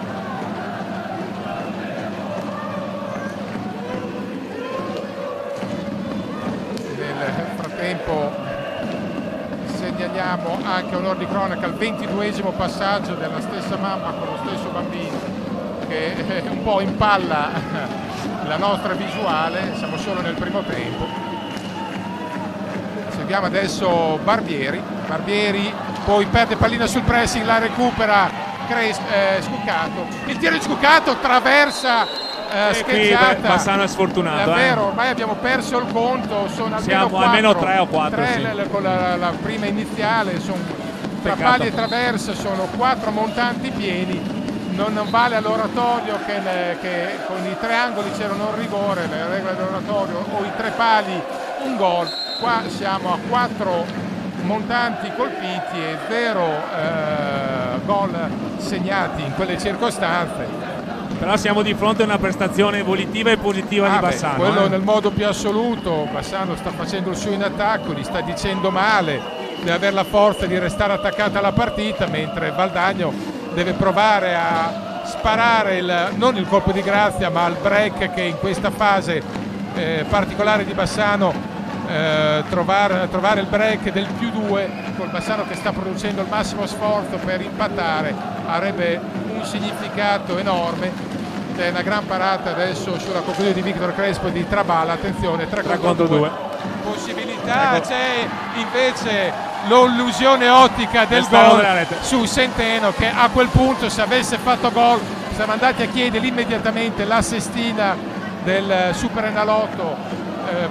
Speaker 1: Nel frattempo segnaliamo anche a onor di cronaca il 22esimo passaggio della stessa mamma con lo stesso bambino, che un po' impalla la nostra visuale. Siamo solo nel primo tempo. Seguiamo adesso Barbieri, poi perde pallina sul pressing, la recupera Scuccato, il tiro di Scuccato attraversa scheggiata.
Speaker 2: Qui Bassano è sfortunato.
Speaker 1: Davvero, ormai abbiamo perso il conto, sono
Speaker 2: almeno 3 o 4. Sì.
Speaker 1: Con la prima iniziale, tra pali e traverse sono 4 montanti pieni. Non vale all'oratorio che con i 3 angoli c'erano un rigore, le regole dell'oratorio, o i 3 pali un gol. Qua siamo a 4 montanti colpiti e 0 gol segnati in quelle circostanze.
Speaker 2: Però siamo di fronte a una prestazione volitiva e positiva di Bassano.
Speaker 1: Quello nel modo più assoluto. Bassano sta facendo il suo in attacco, gli sta dicendo male, deve avere la forza di restare attaccata alla partita, mentre Valdagno deve provare a sparare non il colpo di grazia, ma il break, che in questa fase particolare di Bassano, trovare il break del +2 col Bassano che sta producendo il massimo sforzo per impattare avrebbe un significato enorme. C'è una gran parata adesso sulla conclusione di Victor Crespo e di Trabala, attenzione, 3 contro 2 possibilità. C'è invece l'illusione ottica del gol su Centeno, che a quel punto, se avesse fatto gol, siamo andati a chiedere immediatamente la sestina del Super Enalotto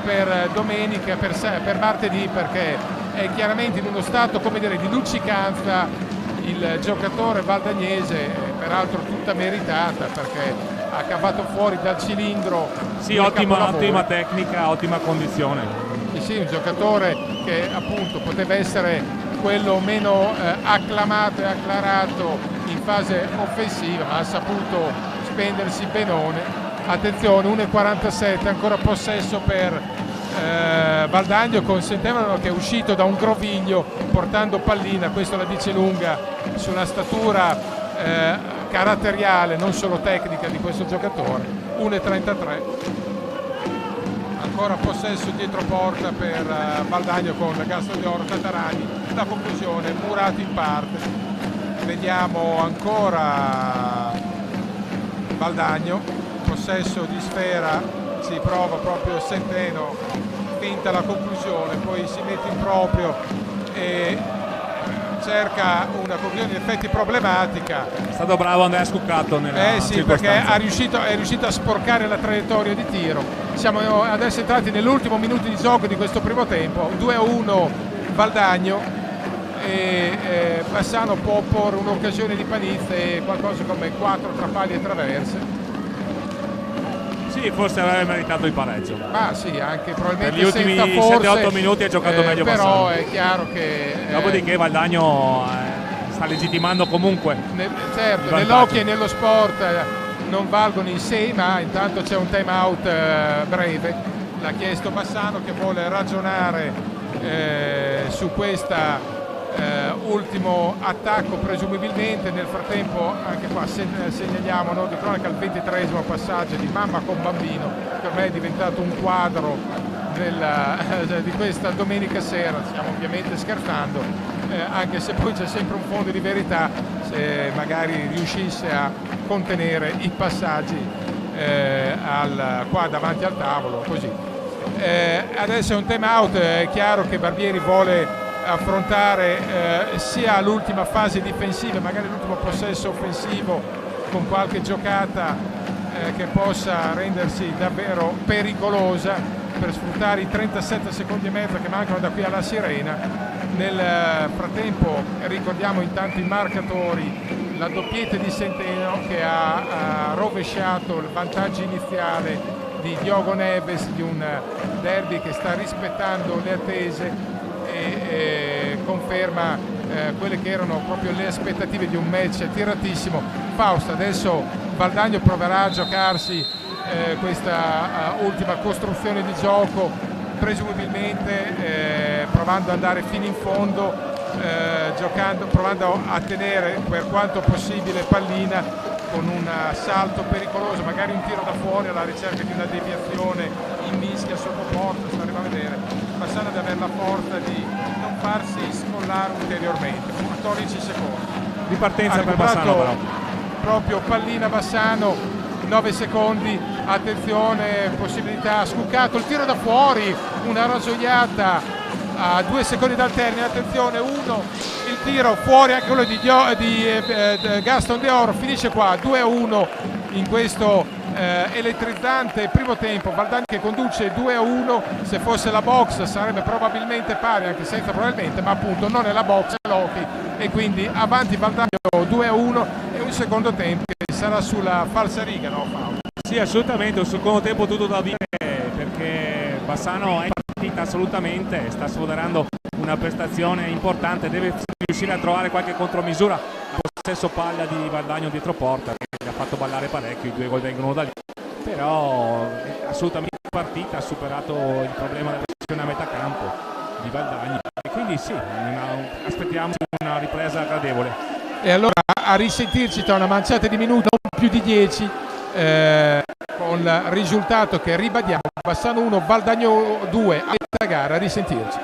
Speaker 1: per domenica, per martedì, perché è chiaramente in uno stato, come dire, di luccicanza il giocatore valdagnese, peraltro tutta meritata, perché ha cavato fuori dal cilindro.
Speaker 2: Sì, ottima tecnica, ottima condizione.
Speaker 1: Sì, un giocatore che appunto poteva essere quello meno acclamato e acclarato in fase offensiva, ma ha saputo spendersi benone. Attenzione, 1,47, ancora possesso per Valdagno, con Centeno che è uscito da un groviglio portando pallina. Questo la dice lunga sulla statura caratteriale, non solo tecnica, di questo giocatore. 1,33, ancora possesso dietro porta per Valdagno con Gaston De Oro, Tatarani. La conclusione, Murati in parte. Vediamo ancora Valdagno, possesso di sfera, si prova proprio Centeno, finta la conclusione, poi si mette in proprio e cerca una conclusione in effetti problematica.
Speaker 2: È stato bravo Andrea Scuccato nella
Speaker 1: sì, perché è riuscito a sporcare la traiettoria di tiro. Siamo adesso entrati nell'ultimo minuto di gioco di questo primo tempo, 2-1 Valdagno, e Bassano può porre un'occasione di Panizze e qualcosa come 4 tra pali e traverse.
Speaker 2: Sì, forse avrebbe meritato il pareggio.
Speaker 1: Ma sì, anche probabilmente
Speaker 2: per gli ultimi 7-8 minuti ha giocato meglio
Speaker 1: però
Speaker 2: Bassano.
Speaker 1: È chiaro che
Speaker 2: dopodiché Valdagno sta legittimando comunque.
Speaker 1: Certo, nell'hockey e nello sport non valgono i 6, ma intanto c'è un time out breve. L'ha chiesto Bassano, che vuole ragionare su questa ultimo attacco presumibilmente. Nel frattempo anche qua segnaliamo, no, di cronaca, il 23esimo passaggio di Mamma con Bambino, che ormai è diventato un quadro di questa domenica sera. Stiamo ovviamente scherzando, anche se poi c'è sempre un fondo di verità, se magari riuscisse a contenere i passaggi qua davanti al tavolo così. Adesso è un time out, è chiaro che Barbieri vuole affrontare sia l'ultima fase difensiva, magari l'ultimo possesso offensivo, con qualche giocata che possa rendersi davvero pericolosa, per sfruttare i 37 secondi e mezzo che mancano da qui alla sirena. Nel frattempo ricordiamo intanto i marcatori: la doppietta di Centeno, che ha rovesciato il vantaggio iniziale di Diogo Neves, di un derby che sta rispettando le attese e conferma quelle che erano proprio le aspettative di un match tiratissimo. Fausto, adesso Valdagno proverà a giocarsi questa ultima costruzione di gioco, presumibilmente provando ad andare fino in fondo, provando a tenere per quanto possibile pallina, con un salto pericoloso, magari un tiro da fuori alla ricerca di una deviazione in mischia sotto porta. Staremo a vedere. Bassano deve avere la forza di non farsi scollare ulteriormente. 14 secondi
Speaker 2: di partenza per Bassano, però
Speaker 1: proprio pallina Bassano, 9 secondi, attenzione, possibilità, Scuccato, il tiro da fuori, una rasoiata a 2 secondi dal termine, attenzione, il tiro fuori, anche quello di Gaston De Oro. Finisce qua 2-1 in questo elettrizzante primo tempo, Valdagno che conduce 2-1, se fosse la box sarebbe probabilmente pari, anche senza probabilmente, ma appunto non è la box, è l'hockey, e quindi avanti Valdagno 2-1 e un secondo tempo che sarà sulla falsariga, no Paolo?
Speaker 2: Sì, assolutamente, un secondo tempo tutto da dire, perché Bassano è in partita assolutamente, sta sfoderando una prestazione importante, deve riuscire a trovare qualche contromisura al possesso palla di Valdagno dietro porta, che gli ha fatto ballare parecchio, i 2 gol vengono da lì, però assolutamente in partita ha superato il problema della pressione a metà campo di Valdagno, e quindi sì, aspettiamo una ripresa gradevole.
Speaker 1: E allora a risentirci tra una manciata di minuti, non più di 10, con il risultato che ribadiamo: Bassano 1, Valdagno 2 a metà gara. A risentirci.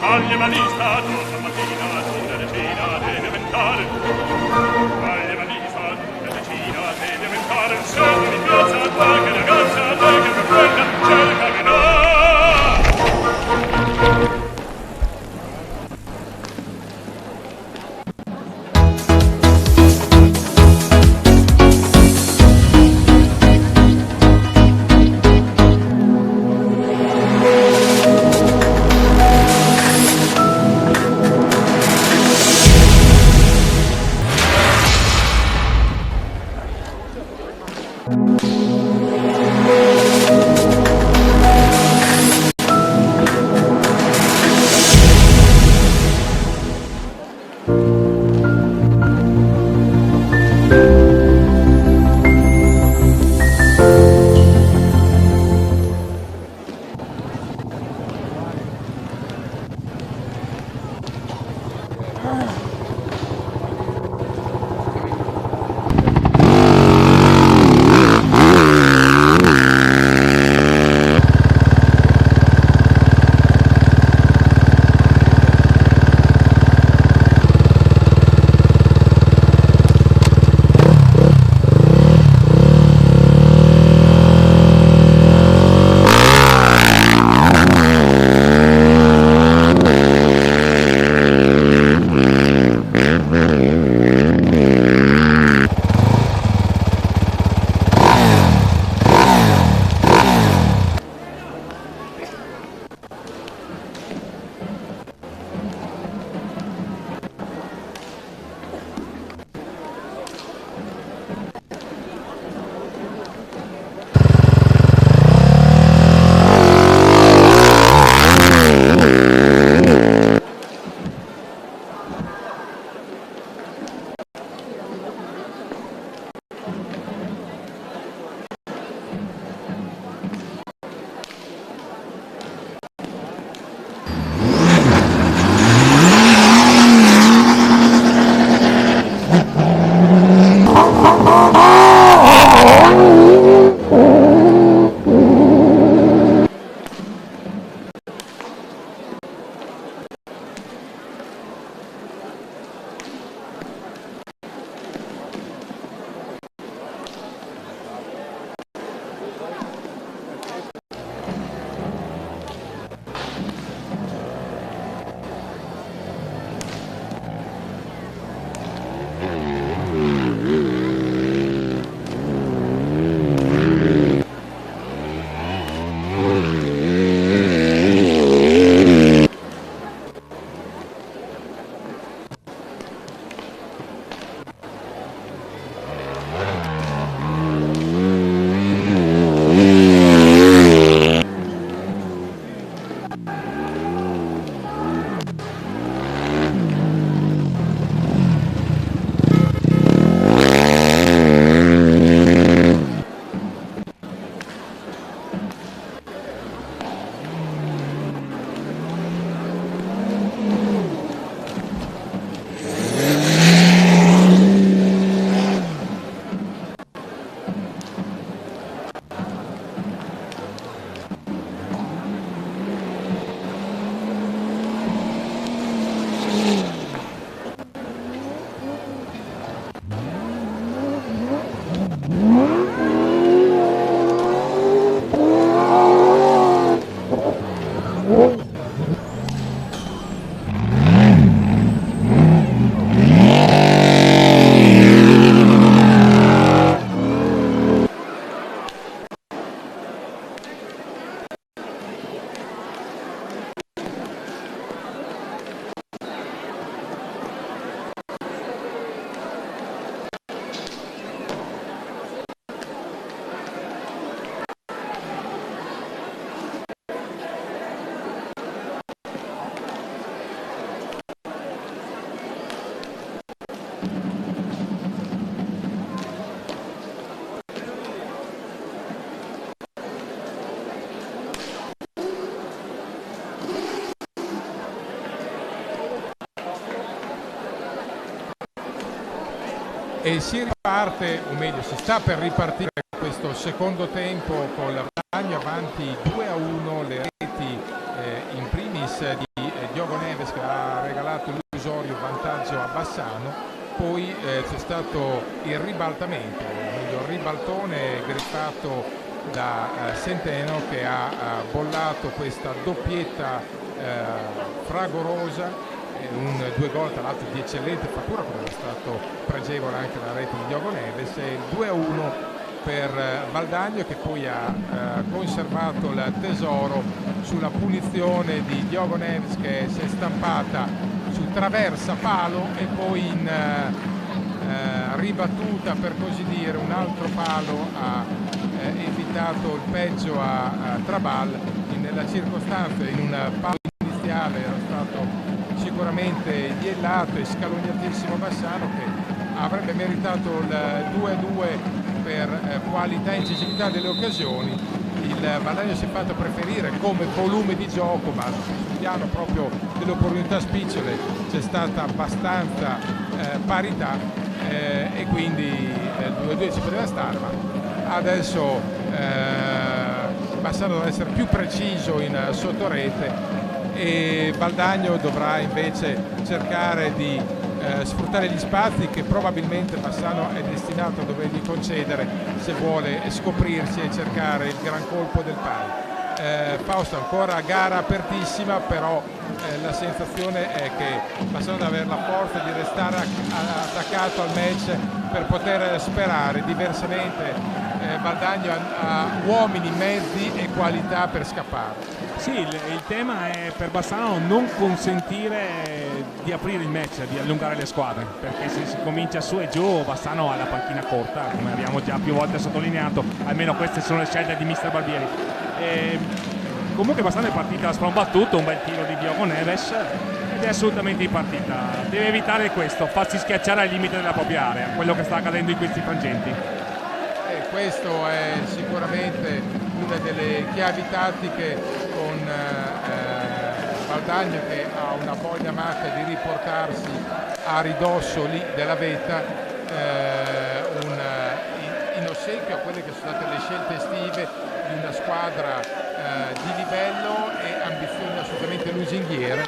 Speaker 3: Alle malista tutta mattina, tutta decina deve aumentare. Alle malista tutta decina deve aumentare. Scendi di piazza, qualche ragazza, te che per quella cerca che no.
Speaker 1: e si riparte, o meglio si sta per ripartire questo secondo tempo con la Valdagno avanti 2-1, le reti in primis di Diogo Neves che ha regalato l'illusorio vantaggio a Bassano, poi c'è stato il ribaltamento, o meglio il ribaltone griffato da Centeno che ha bollato questa doppietta fragorosa, due gol tra l'altro di eccellente fattura come è stato pregevole anche la rete di Diogo Neves, e il 2-1 per Valdagno che poi ha conservato il tesoro sulla punizione di Diogo Neves che si è stampata su traversa palo e poi in ribattuta per così dire un altro palo ha evitato il peggio a Trabal. Nella circostanza in un palo iniziale era stato sicuramente iellato e scalognatissimo Bassano che avrebbe meritato il 2-2 per qualità e incisività delle occasioni. Il Valdagno si è fatto preferire come volume di gioco, ma sul piano proprio delle opportunità spicciole c'è stata abbastanza parità e quindi il 2-2 ci poteva stare, ma adesso Bassano dovrà essere più preciso in sottorete e Valdagno dovrà invece cercare di sfruttare gli spazi che probabilmente Bassano è destinato a dovergli concedere se vuole scoprirsi e cercare il gran colpo del palo. Fausto ancora gara apertissima, però la sensazione è che Bassano deve avere la forza di restare attaccato al match per poter sperare, diversamente Valdagno ha uomini, mezzi e qualità per scappare.
Speaker 2: Sì, il tema è per Bassano non consentire di aprire il match, di allungare le squadre, perché se si comincia su e giù Bassano ha la panchina corta, come abbiamo già più volte sottolineato, almeno queste sono le scelte di mister Barbieri. Comunque Bassano è partita sprombattuto, un bel tiro di Diogo Neves ed è assolutamente in partita. Deve evitare questo, farsi schiacciare al limite della propria area, quello che sta accadendo in questi frangenti.
Speaker 1: Questo è sicuramente una delle chiavi tattiche con Valdagno che ha una voglia matta di riportarsi a ridosso lì della vetta, in ossequio a quelle che sono state le scelte estive di una squadra di livello e ambizioni assolutamente lusinghiere.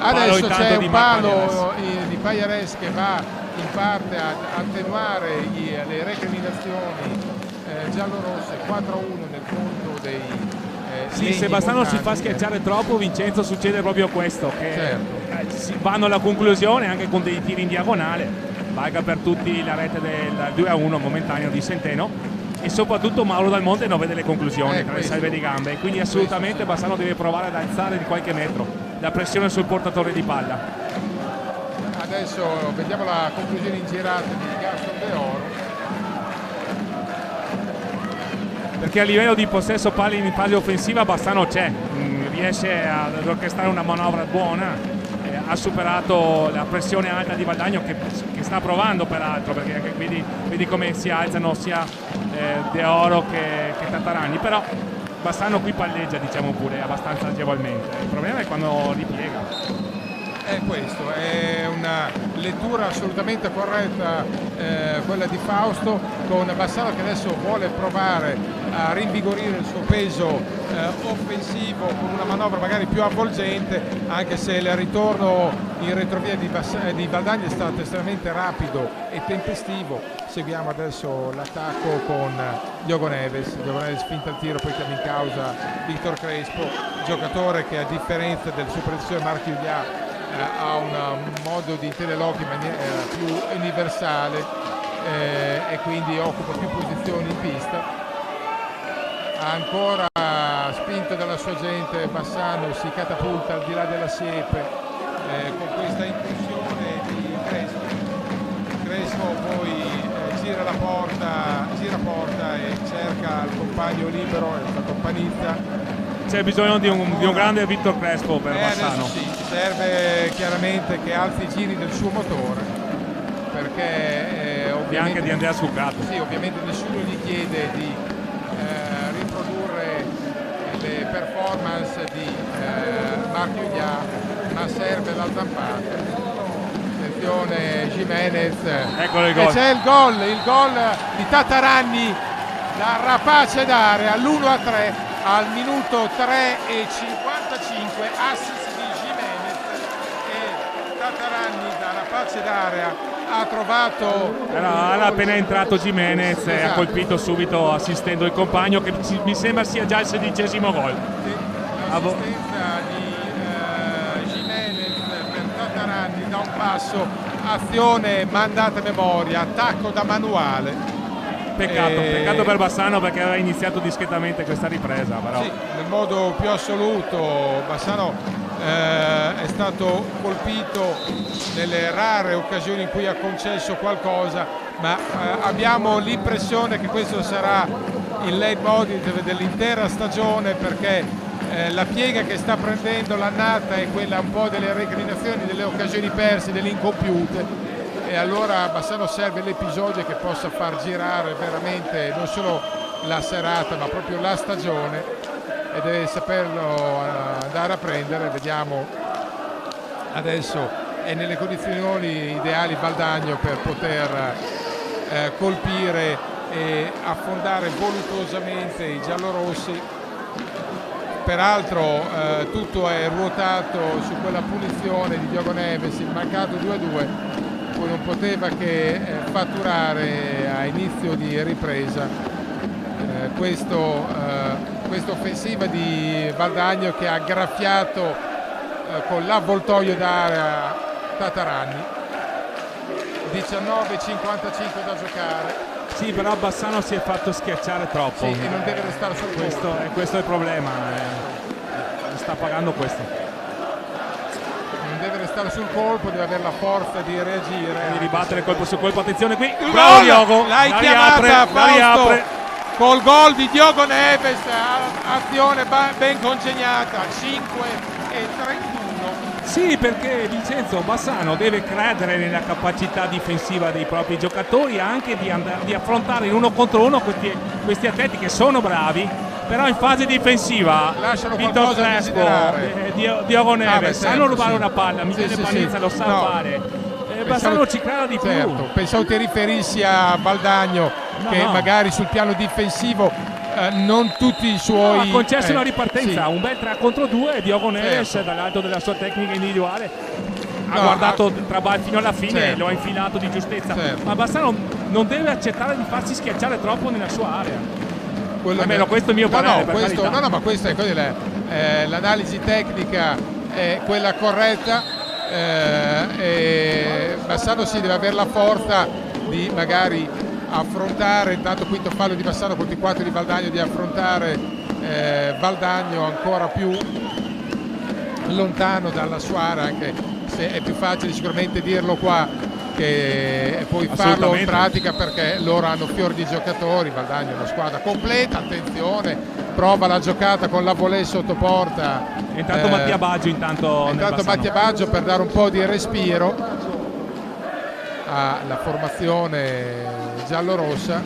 Speaker 1: Adesso c'è un palo di Pajares che va in parte a attenuare le recriminazioni giallorosse. 4-1 nel conto dei
Speaker 2: sì, se Bassano si fa schiacciare troppo, Vincenzo, succede proprio questo, che certo. Vanno alla conclusione anche con dei tiri in diagonale, valga per tutti la rete del 2-1 momentaneo di Centeno, e soprattutto Mauro Dal Monte non vede le conclusioni tra le salve di gambe, quindi assolutamente Bassano deve provare ad alzare di qualche metro la pressione sul portatore di palla.
Speaker 1: Adesso vediamo la conclusione in girata di Gaston De Oro,
Speaker 2: perché a livello di possesso palla in fase offensiva Bassano c'è, riesce ad orchestrare una manovra buona, ha superato la pressione alta di Valdagno che sta provando peraltro, perché anche vedi come si alzano sia De Oro che Tattarani, però Bassano qui palleggia, diciamo pure, abbastanza agevolmente. Il problema è quando ripiega.
Speaker 1: Questo è una lettura assolutamente corretta, quella di Fausto, con Bassano che adesso vuole provare a rinvigorire il suo peso offensivo con una manovra magari più avvolgente, anche se il ritorno in retrovia di Valdagno è stato estremamente rapido e tempestivo. Seguiamo adesso l'attacco con Diogo Neves finta il tiro, poi chiama in causa Victor Crespo, giocatore che a differenza del suo predecessore Marc Julià ha un modo di tenere l'occhio in maniera più universale e quindi occupa più posizioni in pista. Ha ancora spinto dalla sua gente, Bassano si catapulta al di là della siepe con questa incursione di Crespo poi gira porta e cerca il compagno libero, la compagnia.
Speaker 2: C'è bisogno di un grande Victor Crespo per Bassano.
Speaker 1: Sì, serve chiaramente che alzi i giri del suo motore, perché ovviamente,
Speaker 2: e anche di Andrea Scuccato.
Speaker 1: Sì, ovviamente nessuno gli chiede di riprodurre le performance di Marc Julià, ma serve la zampata. attenzione Jimenez,
Speaker 2: Eccolo il
Speaker 1: e
Speaker 2: gol.
Speaker 1: c'è il gol di Tataranni, la rapace d'area, l'1-3 al minuto 3:55, assist di Jimenez, e Tataranni da rapace d'area ha trovato...
Speaker 2: Era appena entrato Jimenez e ha
Speaker 1: Esatto.
Speaker 2: colpito subito assistendo il compagno, che mi sembra sia già il 16° gol.
Speaker 1: L'assistenza di Jimenez per Tataranni da un passo, azione mandata a memoria, attacco da manuale.
Speaker 2: Peccato per Bassano, perché aveva iniziato discretamente questa ripresa, però.
Speaker 1: Sì, nel modo più assoluto Bassano è stato colpito nelle rare occasioni in cui ha concesso qualcosa, ma abbiamo l'impressione che questo sarà il leitmotiv dell'intera stagione, perché la piega che sta prendendo l'annata è quella un po' delle recriminazioni, delle occasioni perse, delle incompiute, e allora a Bassano serve l'episodio che possa far girare veramente non solo la serata ma proprio la stagione, e deve saperlo andare a prendere. Vediamo adesso è nelle condizioni ideali Valdagno per poter colpire e affondare voluttuosamente i giallorossi. Peraltro tutto è ruotato su quella punizione di Diogo Neves, il marcato 2-2, cui non poteva che fatturare a inizio di ripresa questa offensiva di Valdagno, che ha graffiato con l'avvoltoio d'area Tataranni. 19:55 da giocare.
Speaker 2: Sì, però Bassano si è fatto schiacciare troppo.
Speaker 1: Sì, e non deve restare sul
Speaker 2: questo è il problema, sta pagando questo.
Speaker 1: Non deve restare sul colpo, deve avere la forza di reagire,
Speaker 2: Di ribattere colpo su colpo. Attenzione qui,
Speaker 1: il
Speaker 2: bravo
Speaker 1: gol!
Speaker 2: Diogo,
Speaker 1: L'hai
Speaker 2: la
Speaker 1: chiamata
Speaker 2: riapre,
Speaker 1: Fausto col gol di Diogo Neves, azione ben congegnata, 5:31.
Speaker 2: Sì, perché Vincenzo Bassano deve credere nella capacità difensiva dei propri giocatori, anche di affrontare in 1 contro 1 questi atleti che sono bravi, però in fase difensiva
Speaker 1: Lasciano
Speaker 2: Vitor
Speaker 1: qualcosa da
Speaker 2: Crespo,
Speaker 1: desiderare.
Speaker 2: Diogo Neves
Speaker 1: certo,
Speaker 2: sanno rubare
Speaker 1: sì.
Speaker 2: una palla, Michele
Speaker 1: Sì,
Speaker 2: Panizza lo sa fare. Bassano ci creda di più.
Speaker 1: Certo, pensavo ti riferissi a Valdagno, che magari sul piano difensivo non tutti i suoi...
Speaker 2: ha concesso una ripartenza,
Speaker 1: sì.
Speaker 2: un bel 3 contro 2, Diogo Neves
Speaker 1: Certo.
Speaker 2: dall'alto della sua tecnica individuale ha
Speaker 1: No,
Speaker 2: guardato fino alla fine,
Speaker 1: certo.
Speaker 2: lo ha infilato di giustezza,
Speaker 1: Certo.
Speaker 2: ma Bassano non deve accettare di farsi schiacciare troppo nella sua area.
Speaker 1: Quello
Speaker 2: Almeno questo è il mio parere, per carità.
Speaker 1: no, ma questa è l'analisi tecnica è quella corretta, e Bassano si deve avere la forza di magari affrontare, intanto quinto fallo di Bassano, 4 di Valdagno, di affrontare Valdagno ancora più lontano dalla sua area, anche se è più facile sicuramente dirlo qua che poi farlo in pratica, perché loro hanno fior di giocatori. Valdagno è una squadra completa, attenzione, prova la giocata con la volée sotto porta.
Speaker 2: Intanto Mattia Baggio intanto
Speaker 1: Mattia Baggio per dare un po' di respiro alla formazione giallorossa.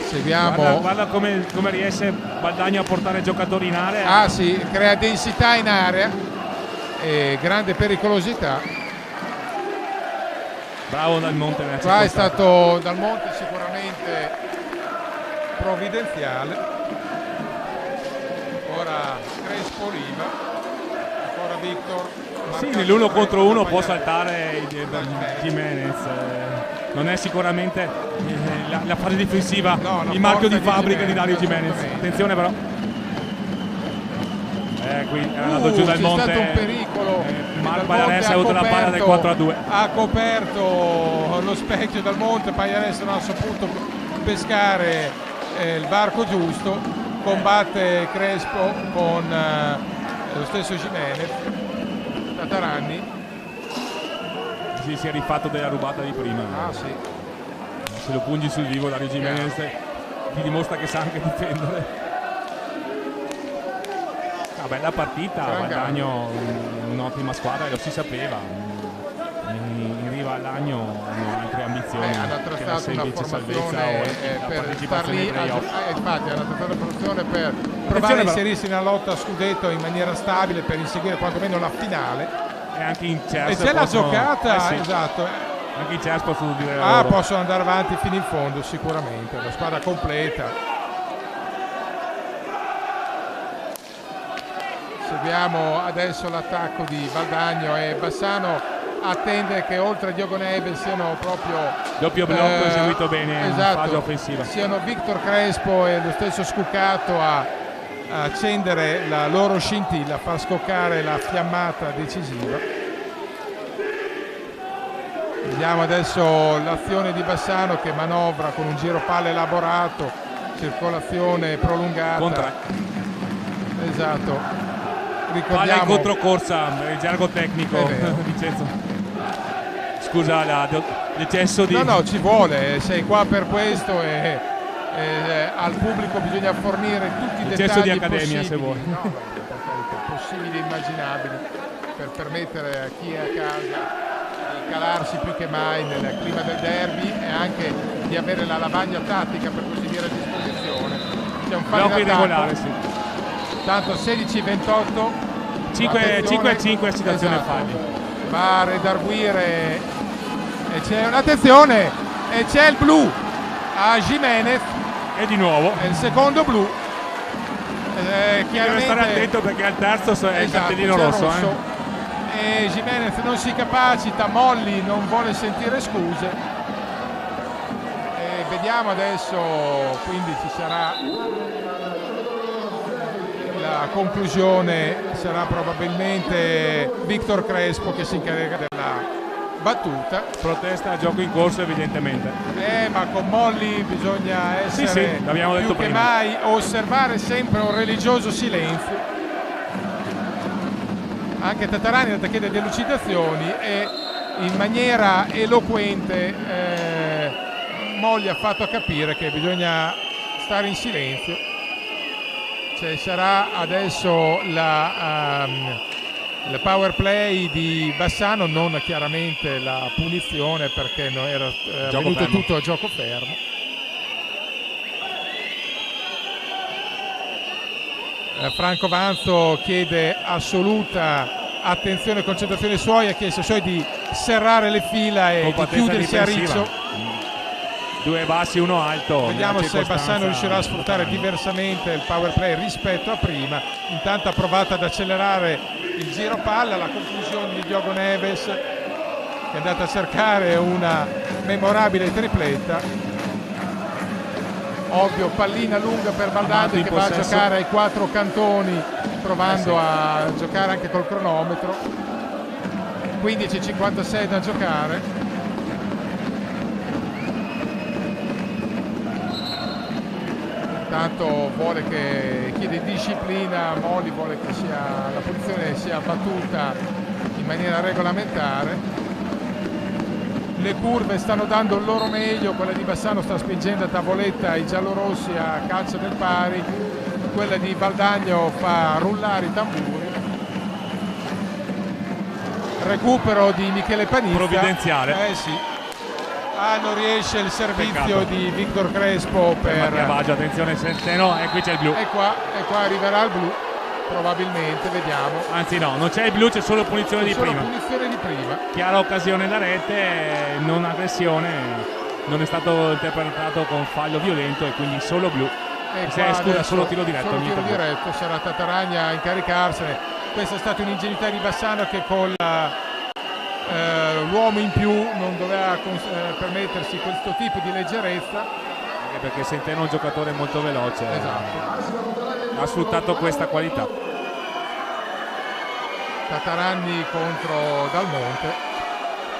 Speaker 1: Seguiamo.
Speaker 2: Guarda come riesce Valdagno a portare giocatori in area.
Speaker 1: Ah sì, crea densità in area e grande pericolosità.
Speaker 2: Bravo Dal Monte.
Speaker 1: Qua è stato Dal Monte sicuramente provvidenziale. Ora Crespo Oliva, ancora Victor.
Speaker 2: Sì, nell'1 contro 1 può saltare Jimenez. Non è sicuramente la fase difensiva il marchio di fabbrica di Dario Jimenez. Attenzione però. Qui è andato giù Dal Monte.
Speaker 1: C'è stato un pericolo.
Speaker 2: Pagliares ha avuto la palla del 4-2.
Speaker 1: Ha coperto lo specchio Dal Monte. Pagliares non ha saputo pescare il varco giusto. Combatte Crespo con lo stesso Jimenez. Tataranni.
Speaker 2: Sì, si è rifatto della rubata di prima.
Speaker 1: Ah sì.
Speaker 2: Se lo pungi sul vivo Dario Jimenez ti dimostra che sa anche difendere. Bella partita, Valdagno un'ottima squadra e lo si sapeva. In riva Lagno hanno altre ambizioni.
Speaker 4: Hanno
Speaker 2: che la
Speaker 4: trattato una
Speaker 2: semplice
Speaker 4: formazione
Speaker 2: salvezza o la
Speaker 4: per star
Speaker 2: partecipazione
Speaker 4: lì,
Speaker 2: ai playoff.
Speaker 4: infatti hanno trattato una formazione per
Speaker 1: provare a
Speaker 2: però.
Speaker 1: inserirsi nella lotta a scudetto in maniera stabile per inseguire quantomeno la finale.
Speaker 2: E anche in
Speaker 1: E
Speaker 2: Chelsea
Speaker 1: c'è la
Speaker 2: possono-
Speaker 1: giocata,
Speaker 2: sì,
Speaker 1: esatto.
Speaker 2: anche in Chelsea possono dire la loro.
Speaker 1: Possono andare avanti fino in fondo sicuramente, la squadra completa. Seguiamo adesso l'attacco di Valdagno e Bassano attende che oltre a Diogo Neves siano proprio
Speaker 2: Doppio blocco eseguito bene in fase offensiva.
Speaker 1: siano Victor Crespo e lo stesso Scucato a accendere la loro scintilla, a far scoccare la fiammata decisiva. Vediamo adesso l'azione di Bassano che manovra con un giro palla elaborato, circolazione prolungata.
Speaker 2: Con tre.
Speaker 1: Esatto.
Speaker 2: Palla in
Speaker 1: Ricordiamo
Speaker 2: controcorsa, il gergo tecnico,
Speaker 1: È vero.
Speaker 2: Vincenzo. Scusa l'eccesso di...
Speaker 1: No, ci vuole, sei qua per questo e al pubblico bisogna fornire tutti i
Speaker 2: Eccesso di
Speaker 1: dettagli
Speaker 2: accademia,
Speaker 1: possibili,
Speaker 2: se vuoi.
Speaker 1: no, per carità, possibili e immaginabili per permettere a chi è a casa di calarsi più che mai nel clima del derby e anche di avere la lavagna tattica per così dire a disposizione. C'è un fallo
Speaker 2: Blocco
Speaker 1: in attacco,
Speaker 2: irregolare, sì.
Speaker 1: tanto 16-28,
Speaker 2: 5-5 situazione
Speaker 1: esatto.
Speaker 2: falli.
Speaker 1: Va a redarguire e c'è un'attenzione e c'è il blu a Jimenez,
Speaker 2: E di nuovo.
Speaker 1: è il secondo blu.
Speaker 2: Deve
Speaker 1: Chiaramente
Speaker 2: stare attento perché al terzo è il
Speaker 1: esatto,
Speaker 2: cartellino
Speaker 1: c'è
Speaker 2: rosso.
Speaker 1: E Jimenez non si capacita, Molli non vuole sentire scuse. E vediamo adesso, quindi ci sarà la conclusione, sarà probabilmente Victor Crespo che si incarica della battuta.
Speaker 2: Protesta a gioco in corso evidentemente.
Speaker 1: Ma con Molli bisogna essere
Speaker 2: Sì, l'abbiamo detto
Speaker 1: più che
Speaker 2: prima.
Speaker 1: mai, osservare sempre un religioso silenzio. Anche Tatarani andata a chiedere delucidazioni e in maniera eloquente Molli ha fatto capire che bisogna stare in silenzio. Sarà adesso il power play di Bassano, non chiaramente la punizione perché era venuto
Speaker 2: fermo.
Speaker 1: tutto a gioco fermo. Franco Vanzo chiede assoluta attenzione e concentrazione suoi, ha chiesto ai suoi di serrare le fila e di
Speaker 2: Compattezza
Speaker 1: chiudersi a
Speaker 2: difensiva.
Speaker 1: riccio.
Speaker 2: Due bassi, uno alto.
Speaker 1: Vediamo
Speaker 2: nella
Speaker 1: se Bassano
Speaker 2: circostanza
Speaker 1: riuscirà a sfruttare diversamente il power play rispetto a prima. Intanto ha provato ad accelerare il giro palla, la conclusione di Diogo Neves che è andato a cercare una memorabile tripletta. Ovvio, pallina lunga per Valdagno che va a giocare ai quattro cantoni provando a giocare anche col cronometro. 15:56 da giocare. Intanto chiede disciplina, Molli vuole che la punizione sia battuta in maniera regolamentare. Le curve stanno dando il loro meglio, quella di Bassano sta spingendo a tavoletta i giallorossi a calcio del pari, quella di Valdagno fa rullare i tamburi. Recupero di Michele Panizza.
Speaker 2: Provvidenziale.
Speaker 1: Sì. Non riesce il servizio
Speaker 2: Peccato.
Speaker 1: di Victor Crespo per
Speaker 2: Mattia attenzione Centeno, e qui c'è il blu.
Speaker 1: e qua arriverà il blu probabilmente, vediamo.
Speaker 2: Anzi no, non c'è il blu, c'è solo punizione di
Speaker 1: Solo
Speaker 2: prima.
Speaker 1: punizione di prima.
Speaker 2: Chiara occasione da rete, non aggressione, non è stato interpretato con fallo violento e quindi solo blu.
Speaker 1: E
Speaker 2: Se
Speaker 1: qua
Speaker 2: scusa,
Speaker 1: adesso
Speaker 2: solo tiro diretto.
Speaker 1: solo tiro
Speaker 2: niente blu.
Speaker 1: diretto, sarà Tataragna a incaricarsene. Questa è stata un'ingenuità di Bassano che con l'uomo in più non doveva permettersi questo tipo di leggerezza.
Speaker 2: Anche perché Centeno è un giocatore molto veloce.
Speaker 1: Esatto.
Speaker 2: Ha sfruttato questa qualità.
Speaker 1: Tatarani contro Dal Monte.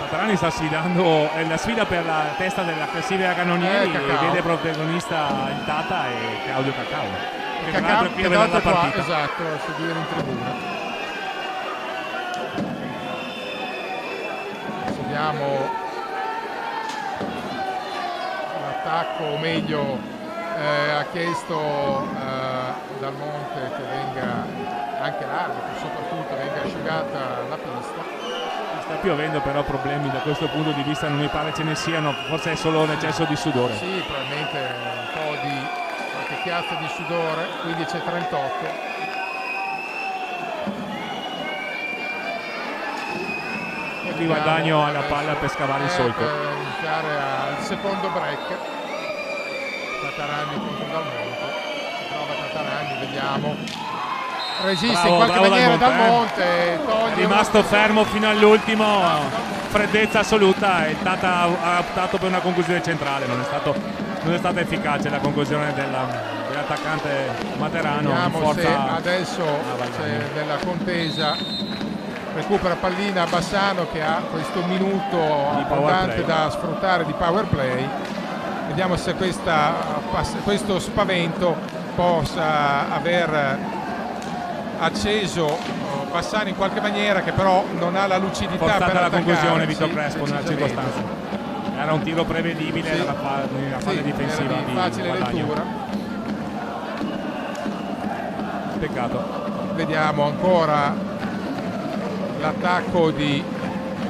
Speaker 2: Tatarani sta sfidando la sfida per la testa della classifica cannonieri e
Speaker 1: Cacao.
Speaker 2: vede protagonista il Tata e Claudio Cacao. Che tra
Speaker 1: Cacao,
Speaker 2: l'altro è qui a
Speaker 1: che
Speaker 2: vedere la
Speaker 1: tra l'altro qua,
Speaker 2: partita.
Speaker 1: esatto, a seguire in tribuna. Seguiamo l'attacco, o meglio ha chiesto Dal Monte che venga anche l'arbitro, soprattutto venga asciugata la pista.
Speaker 2: Sta piovendo, però problemi da questo punto di vista non mi pare ce ne siano, forse è solo un eccesso di sudore.
Speaker 4: Sì, probabilmente un po' di qualche chiazza di sudore. 15:38.
Speaker 2: E qui Valdagno alla palla per scavare il solco.
Speaker 4: Per iniziare al secondo break. Tatarani contro Dalmonte. Si trova Tatarani, vediamo. Resiste in qualche maniera Dalmonte,
Speaker 2: è rimasto fermo fino all'ultimo, freddezza assoluta, e il Tata ha optato per una conclusione centrale, non è stata efficace la conclusione dell'attaccante materano.
Speaker 4: Vediamo se adesso c'è nella contesa, recupera pallina Bassano che ha questo minuto abbondante da sfruttare di power play. Vediamo se questo spavento possa aver acceso Bassano in qualche maniera, che però non ha la lucidità per attaccare.
Speaker 2: La conclusione Vito Crespo nella circostanza. Era un tiro prevedibile nella fase difensiva di
Speaker 4: facile
Speaker 2: Valdagno.
Speaker 4: lettura.
Speaker 2: Peccato.
Speaker 4: Vediamo ancora l'attacco di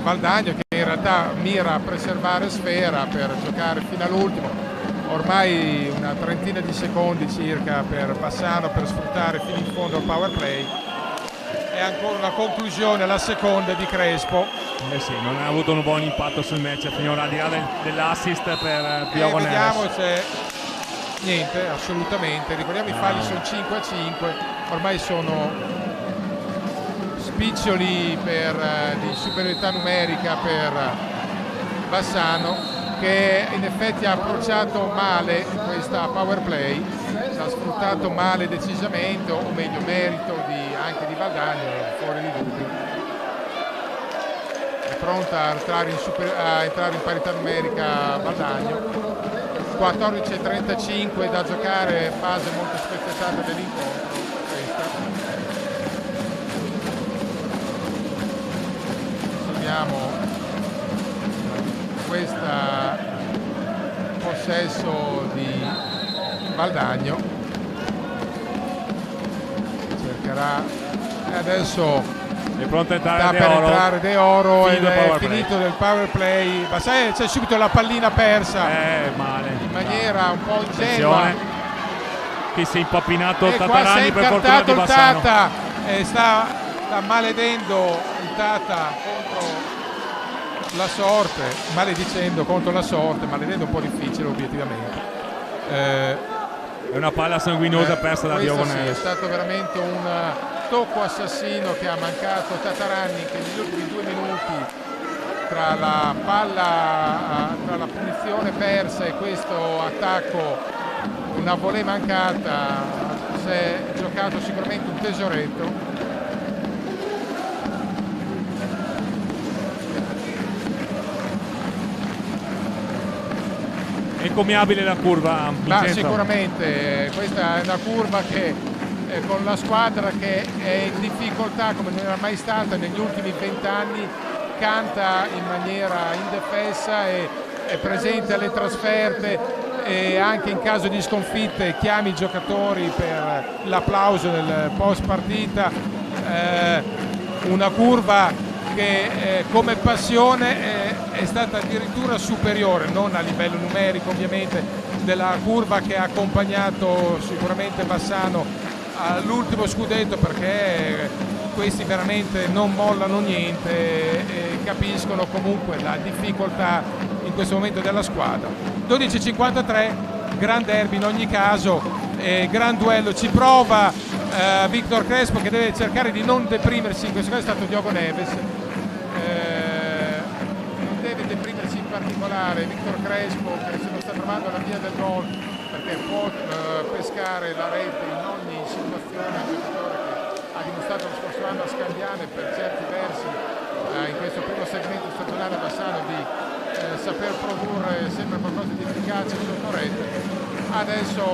Speaker 4: Valdagno, che in realtà mira a preservare sfera per giocare fino all'ultimo. Ormai una trentina di secondi circa per Bassano per sfruttare fino in fondo il power play. E ancora una conclusione alla seconda di Crespo.
Speaker 2: Sì, non ha avuto un buon impatto sul match finora, al di là dell'assist per Diogo Neves.
Speaker 4: Vediamo se niente, assolutamente. Ricordiamo i falli sono 5-5, ormai sono spiccioli di superiorità numerica per Bassano, che in effetti ha approcciato male questa power play, l'ha sfruttato male decisamente, o meglio merito anche di Valdagno, fuori di dubbio. È pronta a entrare in parità numerica Valdagno. 14:35 da giocare, fase molto spezzettata dell'incontro questa. Vediamo questa possesso di Valdagno, cercherà, e adesso
Speaker 2: è pronto a
Speaker 4: sta per entrare De Oro ed è finito del power play. C'è subito la pallina persa
Speaker 2: male,
Speaker 4: in maniera un po' ingenua.
Speaker 2: Qui si è impappinato
Speaker 4: e
Speaker 2: Tatarani per fortuna di
Speaker 4: il
Speaker 2: Bassano.
Speaker 4: Tata, sta maledendo il Tata contro la sorte, maledicendo contro la sorte, maledendo un po' difficile obiettivamente.
Speaker 2: È una palla sanguinosa persa da Diogo Neves.
Speaker 4: È stato veramente un tocco assassino che ha mancato Tatarani, che negli ultimi 2 minuti tra la punizione persa e questo attacco, una volée mancata, si è giocato sicuramente un tesoretto.
Speaker 2: Encomiabile la curva, Vincenzo.
Speaker 4: Sicuramente questa è una curva che con la squadra che è in difficoltà come non era mai stata negli ultimi 20 anni, canta in maniera indefessa e è presente alle trasferte, e anche in caso di sconfitte chiama i giocatori per l'applauso nel post partita. Una curva che come passione è stata addirittura superiore, non a livello numerico ovviamente, della curva che ha accompagnato sicuramente Bassano all'ultimo scudetto, perché questi veramente non mollano niente e capiscono comunque la difficoltà in questo momento della squadra. 12:53, gran derby in ogni caso, gran duello, ci prova Victor Crespo, che deve cercare di non deprimersi, in questo caso è stato Diogo Neves, non deve deprimersi in particolare Victor Crespo, che se lo sta trovando alla via del gol, perché può pescare la rete in ogni situazione. Un giocatore che ha dimostrato lo scorso anno a Scandiano e per certi versi in questo primo segmento stagionale a Bassano di saper produrre sempre qualcosa di efficace sotto rete. Adesso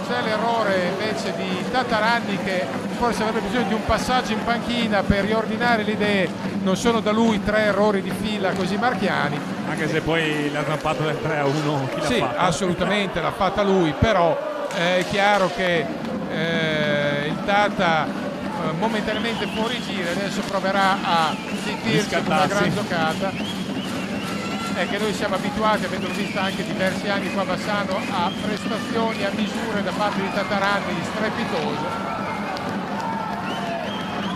Speaker 4: c'è l'errore invece di Tatarani, che forse avrebbe bisogno di un passaggio in panchina per riordinare le idee. Non sono da lui 3 errori di fila così marchiani,
Speaker 2: anche se poi l'ha stampato del 3-1 chi l'ha
Speaker 4: sì,
Speaker 2: fatto?
Speaker 4: Assolutamente l'ha fatta lui, però è chiaro che il Tata momentaneamente fuori giro, adesso proverà a sentirsi una gran giocata. È che noi siamo abituati, avendolo vista anche diversi anni qua a Bassano, a prestazioni a misure da parte di Tatarani strepitose.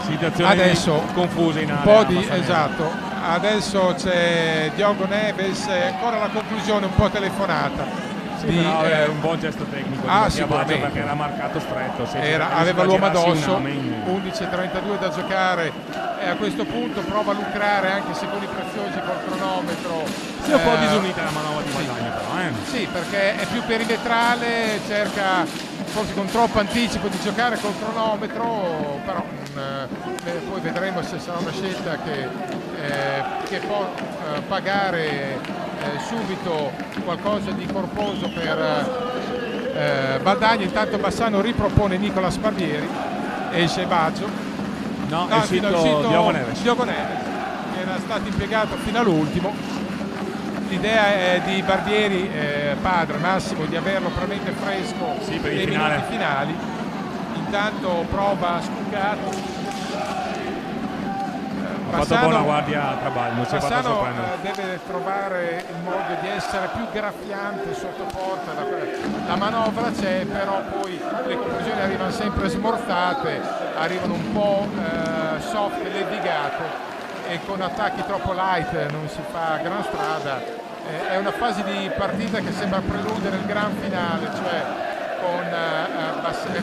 Speaker 2: Situazioni
Speaker 4: adesso
Speaker 2: confuse in area.
Speaker 4: Un po' di esatto. Adesso c'è Diogo Neves, ancora la conclusione un po' telefonata.
Speaker 2: Sì, però è un buon gesto tecnico
Speaker 4: sicuramente,
Speaker 2: perché era marcato stretto,
Speaker 4: aveva l'uomo addosso, 11:32 da giocare e a questo punto prova a lucrare anche secondi preziosi col cronometro.
Speaker 2: Si è un po' disunita la manovra di Valdagno però.
Speaker 4: Sì, perché è più perimetrale, cerca forse con troppo anticipo di giocare col cronometro, però poi vedremo se sarà una scelta che può pagare subito qualcosa di corposo per Valdagno. Intanto Bassano ripropone Nicolas Barbieri, esce Baggio,
Speaker 2: è uscito Diogo Neves,
Speaker 4: che era stato impiegato fino all'ultimo. L'idea è di Barbieri, padre Massimo, di averlo probabilmente fresco
Speaker 2: per
Speaker 4: nei minuti finali. Intanto prova Scuccato.
Speaker 2: Ha fatto buona guardia a Trabal, non si è fatto sorprendere.
Speaker 4: Deve trovare il modo di essere più graffiante sotto porta. La manovra c'è, però poi le conclusioni arrivano sempre smorzate, arrivano un po' soft e levigate, e con attacchi troppo light non si fa gran strada. È una fase di partita che sembra preludere il gran finale, cioè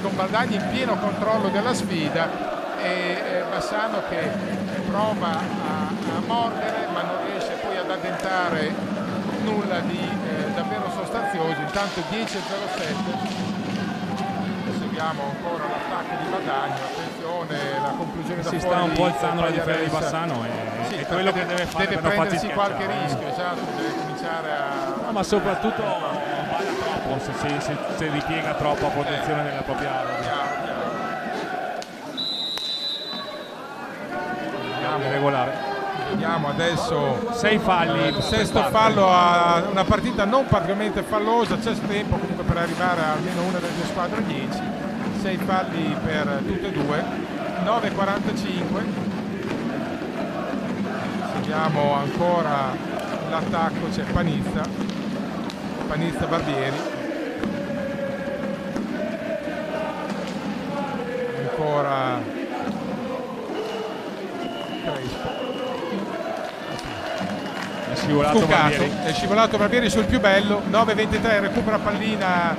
Speaker 4: con Valdagno in pieno controllo della sfida e Bassano che prova a mordere ma non riesce poi ad addentare nulla di davvero sostanzioso. Intanto 10:07, seguiamo ancora l'attacco di Valdagno. Attenzione, la conclusione da
Speaker 2: si
Speaker 4: fuori
Speaker 2: sta un po' alzando la difesa di Bassano è quello che deve fare,
Speaker 4: deve prendersi qualche rischio, esatto, deve cominciare a
Speaker 2: ma soprattutto balla troppo se ripiega troppo a protezione della propria area. Regolare.
Speaker 4: Vediamo adesso
Speaker 2: 6 falli,
Speaker 4: il sesto fallo a una partita non particolarmente fallosa. C'è tempo comunque per arrivare a almeno una delle due squadre 10. 6 falli per tutte e due. 9:45. Seguiamo ancora l'attacco, c'è Panizza Barbieri, ancora è scivolato Barbieri sul più bello. 9:23, recupera pallina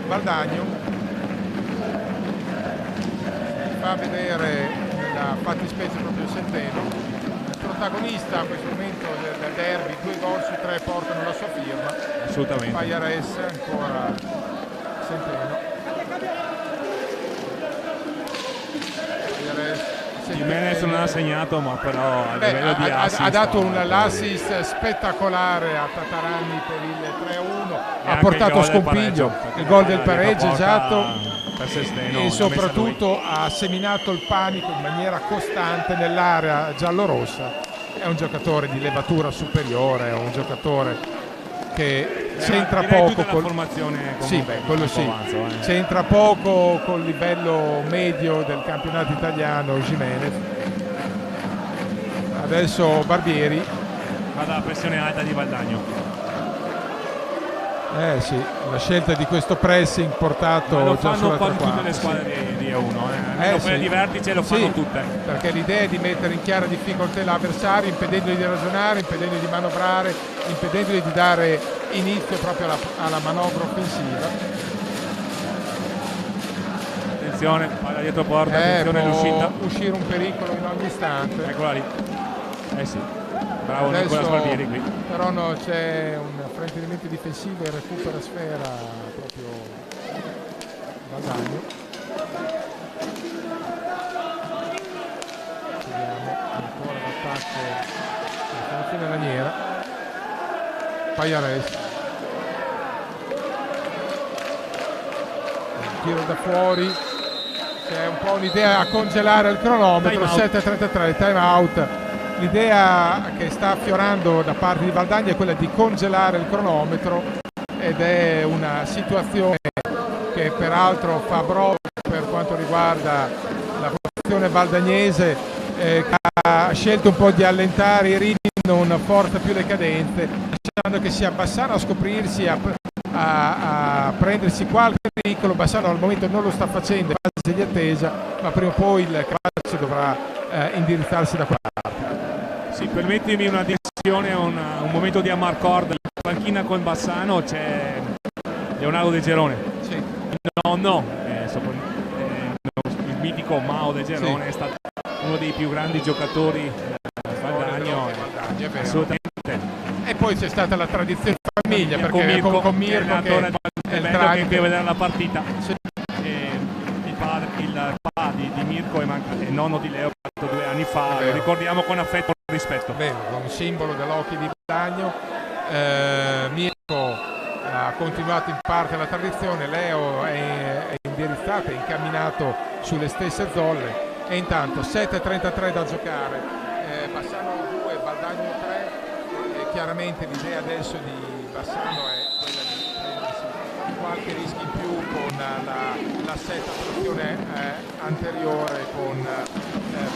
Speaker 4: Valdagno, fa vedere nella fattispecie proprio Centeno, il protagonista a questo momento del derby. 2 gol su 3 portano la sua firma,
Speaker 2: assolutamente.
Speaker 4: Pajares, ancora Centeno.
Speaker 2: Jimenez non ha segnato, ma però a livello di assist
Speaker 4: ha dato l'assist spettacolare a Tatarani per il 3-1,
Speaker 2: e
Speaker 4: ha portato a scompiglio il gol del pareggio, esatto,
Speaker 2: per Sesteno,
Speaker 4: e soprattutto ha seminato il panico in maniera costante nell'area giallorossa. È un giocatore di levatura superiore, è un giocatore che c'entra poco
Speaker 2: con la formazione,
Speaker 4: quello sì, c'entra poco col livello medio del campionato italiano. Jimenez, adesso Barbieri,
Speaker 2: va dalla pressione alta di Valdagno.
Speaker 4: Sì, la scelta di questo pressing portato
Speaker 2: lo
Speaker 4: già
Speaker 2: fanno
Speaker 4: sulla
Speaker 2: quasi
Speaker 4: 3/4,
Speaker 2: tutte le squadre di A1, quelle di vertice lo fanno tutte,
Speaker 4: perché l'idea è di mettere in chiara difficoltà l'avversario, impedendogli di ragionare, impedendogli di manovrare, impedendogli di dare inizio proprio alla manovra offensiva.
Speaker 2: Attenzione, palla dietro porta, attenzione all'uscita,
Speaker 4: uscire un pericolo in ogni istante.
Speaker 2: Eccola lì, sì, bravo Nicolas Barbieri qui.
Speaker 4: Però c'è un fraintendimento difensivo e recupera sfera proprio Valdagno. Vediamo ancora l'attacco della formazione Laniera. Pajares, tiro da fuori, c'è un po' un'idea a congelare il cronometro. 7:33, time out. L'idea che sta affiorando da parte di Valdagno è quella di congelare il cronometro, ed è una situazione che peraltro fa broglie per quanto riguarda la tradizione valdagnese che ha scelto un po' di allentare i ritmi, non forza più le cadenze, lasciando che sia Bassano a scoprirsi, a prendersi qualche pericolo. Bassano al momento non lo sta facendo, è in fase di attesa, ma prima o poi il calcio dovrà indirizzarsi da quella parte.
Speaker 2: Sì, permettimi una dizione, un momento di amarcord. In panchina con Bassano c'è Leonardo De Gerone,
Speaker 4: Sì.
Speaker 2: il nonno, il mitico Mao De Gerone,
Speaker 4: Sì.
Speaker 2: è stato uno dei più grandi giocatori Valdagno,
Speaker 4: è vero.
Speaker 2: assolutamente.
Speaker 4: E poi c'è stata la tradizione di famiglia, perché con Mirko che è il
Speaker 2: bello che qui a vedere la partita.
Speaker 4: Sì.
Speaker 2: E il papà di Mirko è nonno di Leo, 2 anni fa,
Speaker 4: È
Speaker 2: lo
Speaker 4: vero.
Speaker 2: ricordiamo con affetto e rispetto.
Speaker 4: Bene, un simbolo dell'hockey di Valdagno. Mirko ha continuato in parte la tradizione, Leo è indirizzato, è incamminato sulle stesse zolle, e intanto 7:33 da giocare, Bassano 2, Valdagno 3, chiaramente l'idea adesso di Bassano è quella di prendersi qualche rischio in più con la setta trazione anteriore con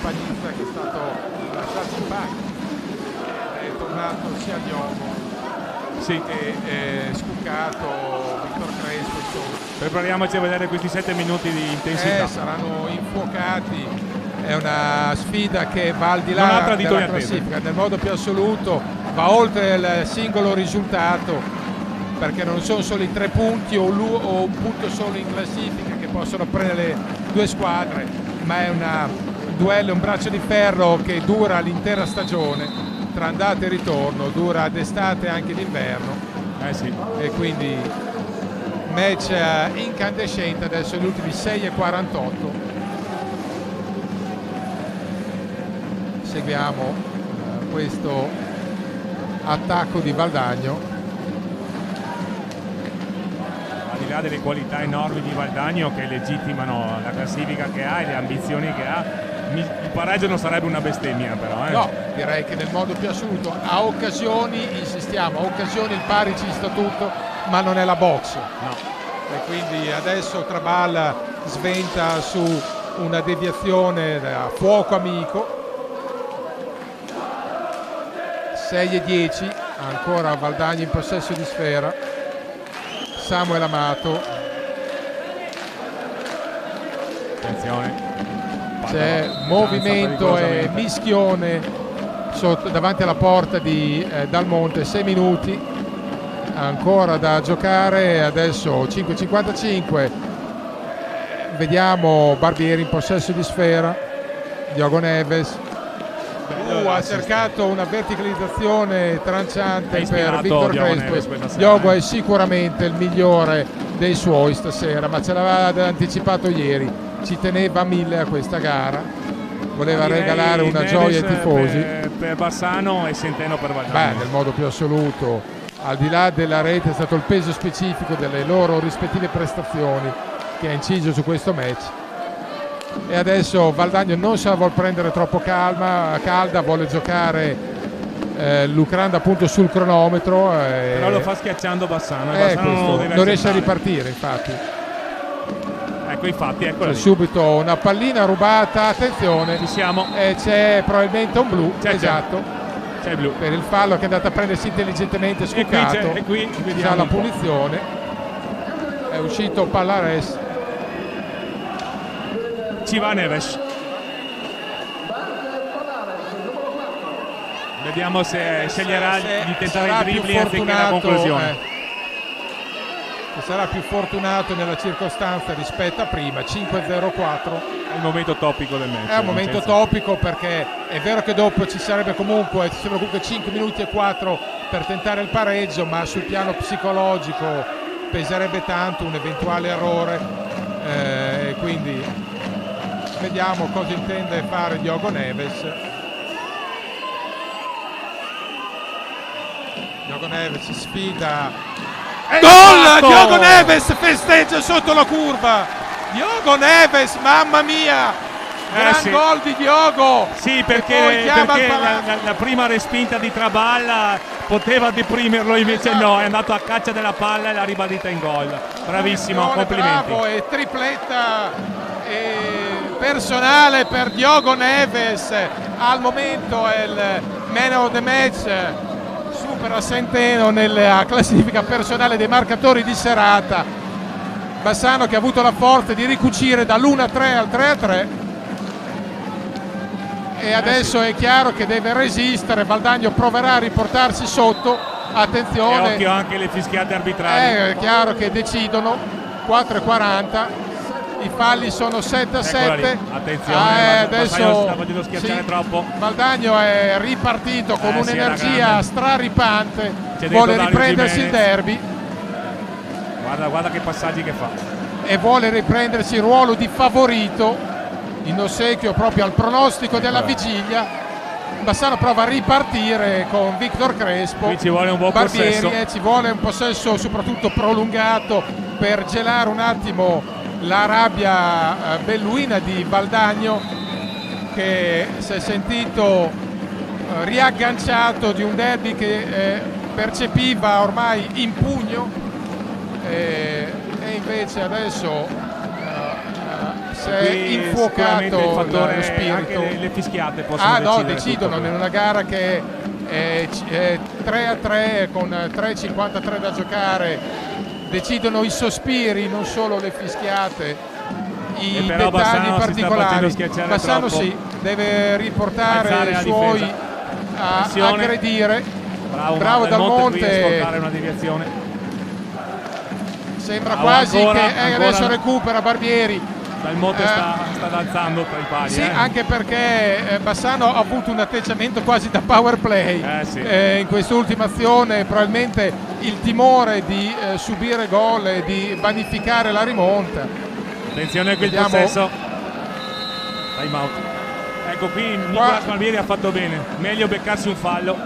Speaker 4: Pagizza, che è stato lasciato in panca, è tornato sia Diogo che Scuccato, Victor Crespo, insomma.
Speaker 2: Prepariamoci a vedere questi 7 minuti di intensità.
Speaker 4: Saranno infuocati, è una sfida che va al di
Speaker 2: Non ha
Speaker 4: là
Speaker 2: tradito
Speaker 4: della
Speaker 2: le attese.
Speaker 4: classifica, nel modo più assoluto, va oltre il singolo risultato, perché non sono solo i 3 punti o un punto solo in classifica che possono prendere le due squadre, ma è un duello, un braccio di ferro che dura l'intera stagione, tra andata e ritorno, dura d'estate e anche d'inverno,
Speaker 2: Sì.
Speaker 4: e quindi match incandescente. Adesso gli ultimi 6:48, seguiamo questo attacco di Valdagno.
Speaker 2: Al di là delle qualità enormi di Valdagno che legittimano la classifica che ha e le ambizioni che ha, il pareggio non sarebbe una bestemmia, però.
Speaker 4: No, direi che nel modo più assoluto, a occasioni, insistiamo, a occasioni il pari ci sta tutto, ma non è la box.
Speaker 2: No.
Speaker 4: E quindi adesso Trabal sventa su una deviazione da fuoco amico. 6:10, ancora Valdagno in possesso di sfera. Samuel Amato,
Speaker 2: Attenzione.
Speaker 4: c'è movimento e mischione davanti alla porta di Dal Monte. 6 minuti ancora da giocare, adesso 5:55, vediamo Barbieri in possesso di sfera, Diogo Neves ha cercato una verticalizzazione tranciante per Victor Crespo. Diogo è sicuramente il migliore dei suoi stasera, ma ce l'aveva anticipato ieri, ci teneva a 1000 a questa gara, voleva regalare una gioia ai tifosi.
Speaker 2: Per Bassano e Centeno per Valdagno.
Speaker 4: Nel modo più assoluto, al di là della rete, è stato il peso specifico delle loro rispettive prestazioni che ha inciso su questo match. E adesso Valdagno non se la vuol prendere troppo calda, vuole giocare lucrando appunto sul cronometro,
Speaker 2: però lo fa schiacciando Bassano, Bassano
Speaker 4: non riesce a ripartire, infatti.
Speaker 2: Ecco, infatti, eccola lì.
Speaker 4: Subito una pallina rubata, attenzione,
Speaker 2: Ci siamo.
Speaker 4: C'è probabilmente un blu, esatto,
Speaker 2: C'è il blu.
Speaker 4: per il fallo che è andato a prendersi intelligentemente Scuccato.
Speaker 2: E qui
Speaker 4: C'ha
Speaker 2: vediamo
Speaker 4: la
Speaker 2: un po'.
Speaker 4: punizione, è uscito Pallares.
Speaker 2: Ci va Neves. Vediamo se sceglierà di tentare il dribbling anziché la conclusione.
Speaker 4: Sarà più fortunato nella circostanza rispetto a prima. 5:04
Speaker 2: È il momento topico del match.
Speaker 4: è un momento topico, perché è vero che dopo ci sarebbero comunque 5 minuti e 4 per tentare il pareggio, ma sul piano psicologico peserebbe tanto un eventuale errore, quindi vediamo cosa intende fare Diogo Neves. Diogo Neves si sfida. Gol! Diogo Neves festeggia sotto la curva. Diogo Neves, mamma mia! Gran gol di Diogo!
Speaker 2: Sì, perché la prima respinta di Trabal poteva deprimerlo, invece no, è andato a caccia della palla e l'ha ribadita in gol. Bravissimo, complimenti.
Speaker 4: Bravo, e tripletta, e personale per Diogo Neves, al momento è il man of the match, supera Centeno nella classifica personale dei marcatori di serata. Bassano che ha avuto la forza di ricucire dall'1-3 al 3-3 e adesso è chiaro che deve resistere. Valdagno proverà a riportarsi sotto, attenzione,
Speaker 2: e occhio anche le fischiate arbitrali.
Speaker 4: è chiaro che decidono 4:40. I falli sono 7-7.
Speaker 2: Attenzione,
Speaker 4: adesso
Speaker 2: sta facendo schiacciare troppo.
Speaker 4: Valdagno è ripartito con un'energia straripante,
Speaker 2: C'è
Speaker 4: vuole
Speaker 2: dentro
Speaker 4: riprendersi il
Speaker 2: Jimenez.
Speaker 4: derby
Speaker 2: Guarda che passaggi che fa.
Speaker 4: e vuole riprendersi il ruolo di favorito in ossequio proprio al pronostico della vigilia. Bassano prova a ripartire con Victor Crespo.
Speaker 2: Qui ci vuole un buon
Speaker 4: Barbieri,
Speaker 2: possesso.
Speaker 4: ci vuole un possesso soprattutto prolungato per gelare un attimo la rabbia belluina di Valdagno, che si è sentito riagganciato di un derby che percepiva ormai in pugno e invece adesso si è infuocato
Speaker 2: il fattore,
Speaker 4: lo spirito.
Speaker 2: anche le fischiate possono
Speaker 4: decidono in una gara che è 3-3 con 3:53 da giocare. Decidono i sospiri, non solo le fischiate, i
Speaker 2: però
Speaker 4: dettagli
Speaker 2: Bassano
Speaker 4: particolari. Bassano
Speaker 2: troppo.
Speaker 4: deve riportare
Speaker 2: Alzare
Speaker 4: i
Speaker 2: la
Speaker 4: suoi
Speaker 2: difesa.
Speaker 4: a
Speaker 2: Attenzione.
Speaker 4: aggredire.
Speaker 2: Bravo
Speaker 4: Dal Monte,
Speaker 2: qui a sfruttare una deviazione.
Speaker 4: Sembra quasi
Speaker 2: ancora,
Speaker 4: che adesso recupera Barbieri.
Speaker 2: Dal Monte sta danzando tra i pali.
Speaker 4: Sì, anche perché Bassano ha avuto un atteggiamento quasi da power play in quest'ultima azione, probabilmente il timore di subire gol e di vanificare la rimonta.
Speaker 2: Attenzione qui il possesso. Time out. Ecco qui Nicolas Barbieri ha fatto bene, meglio beccarsi un fallo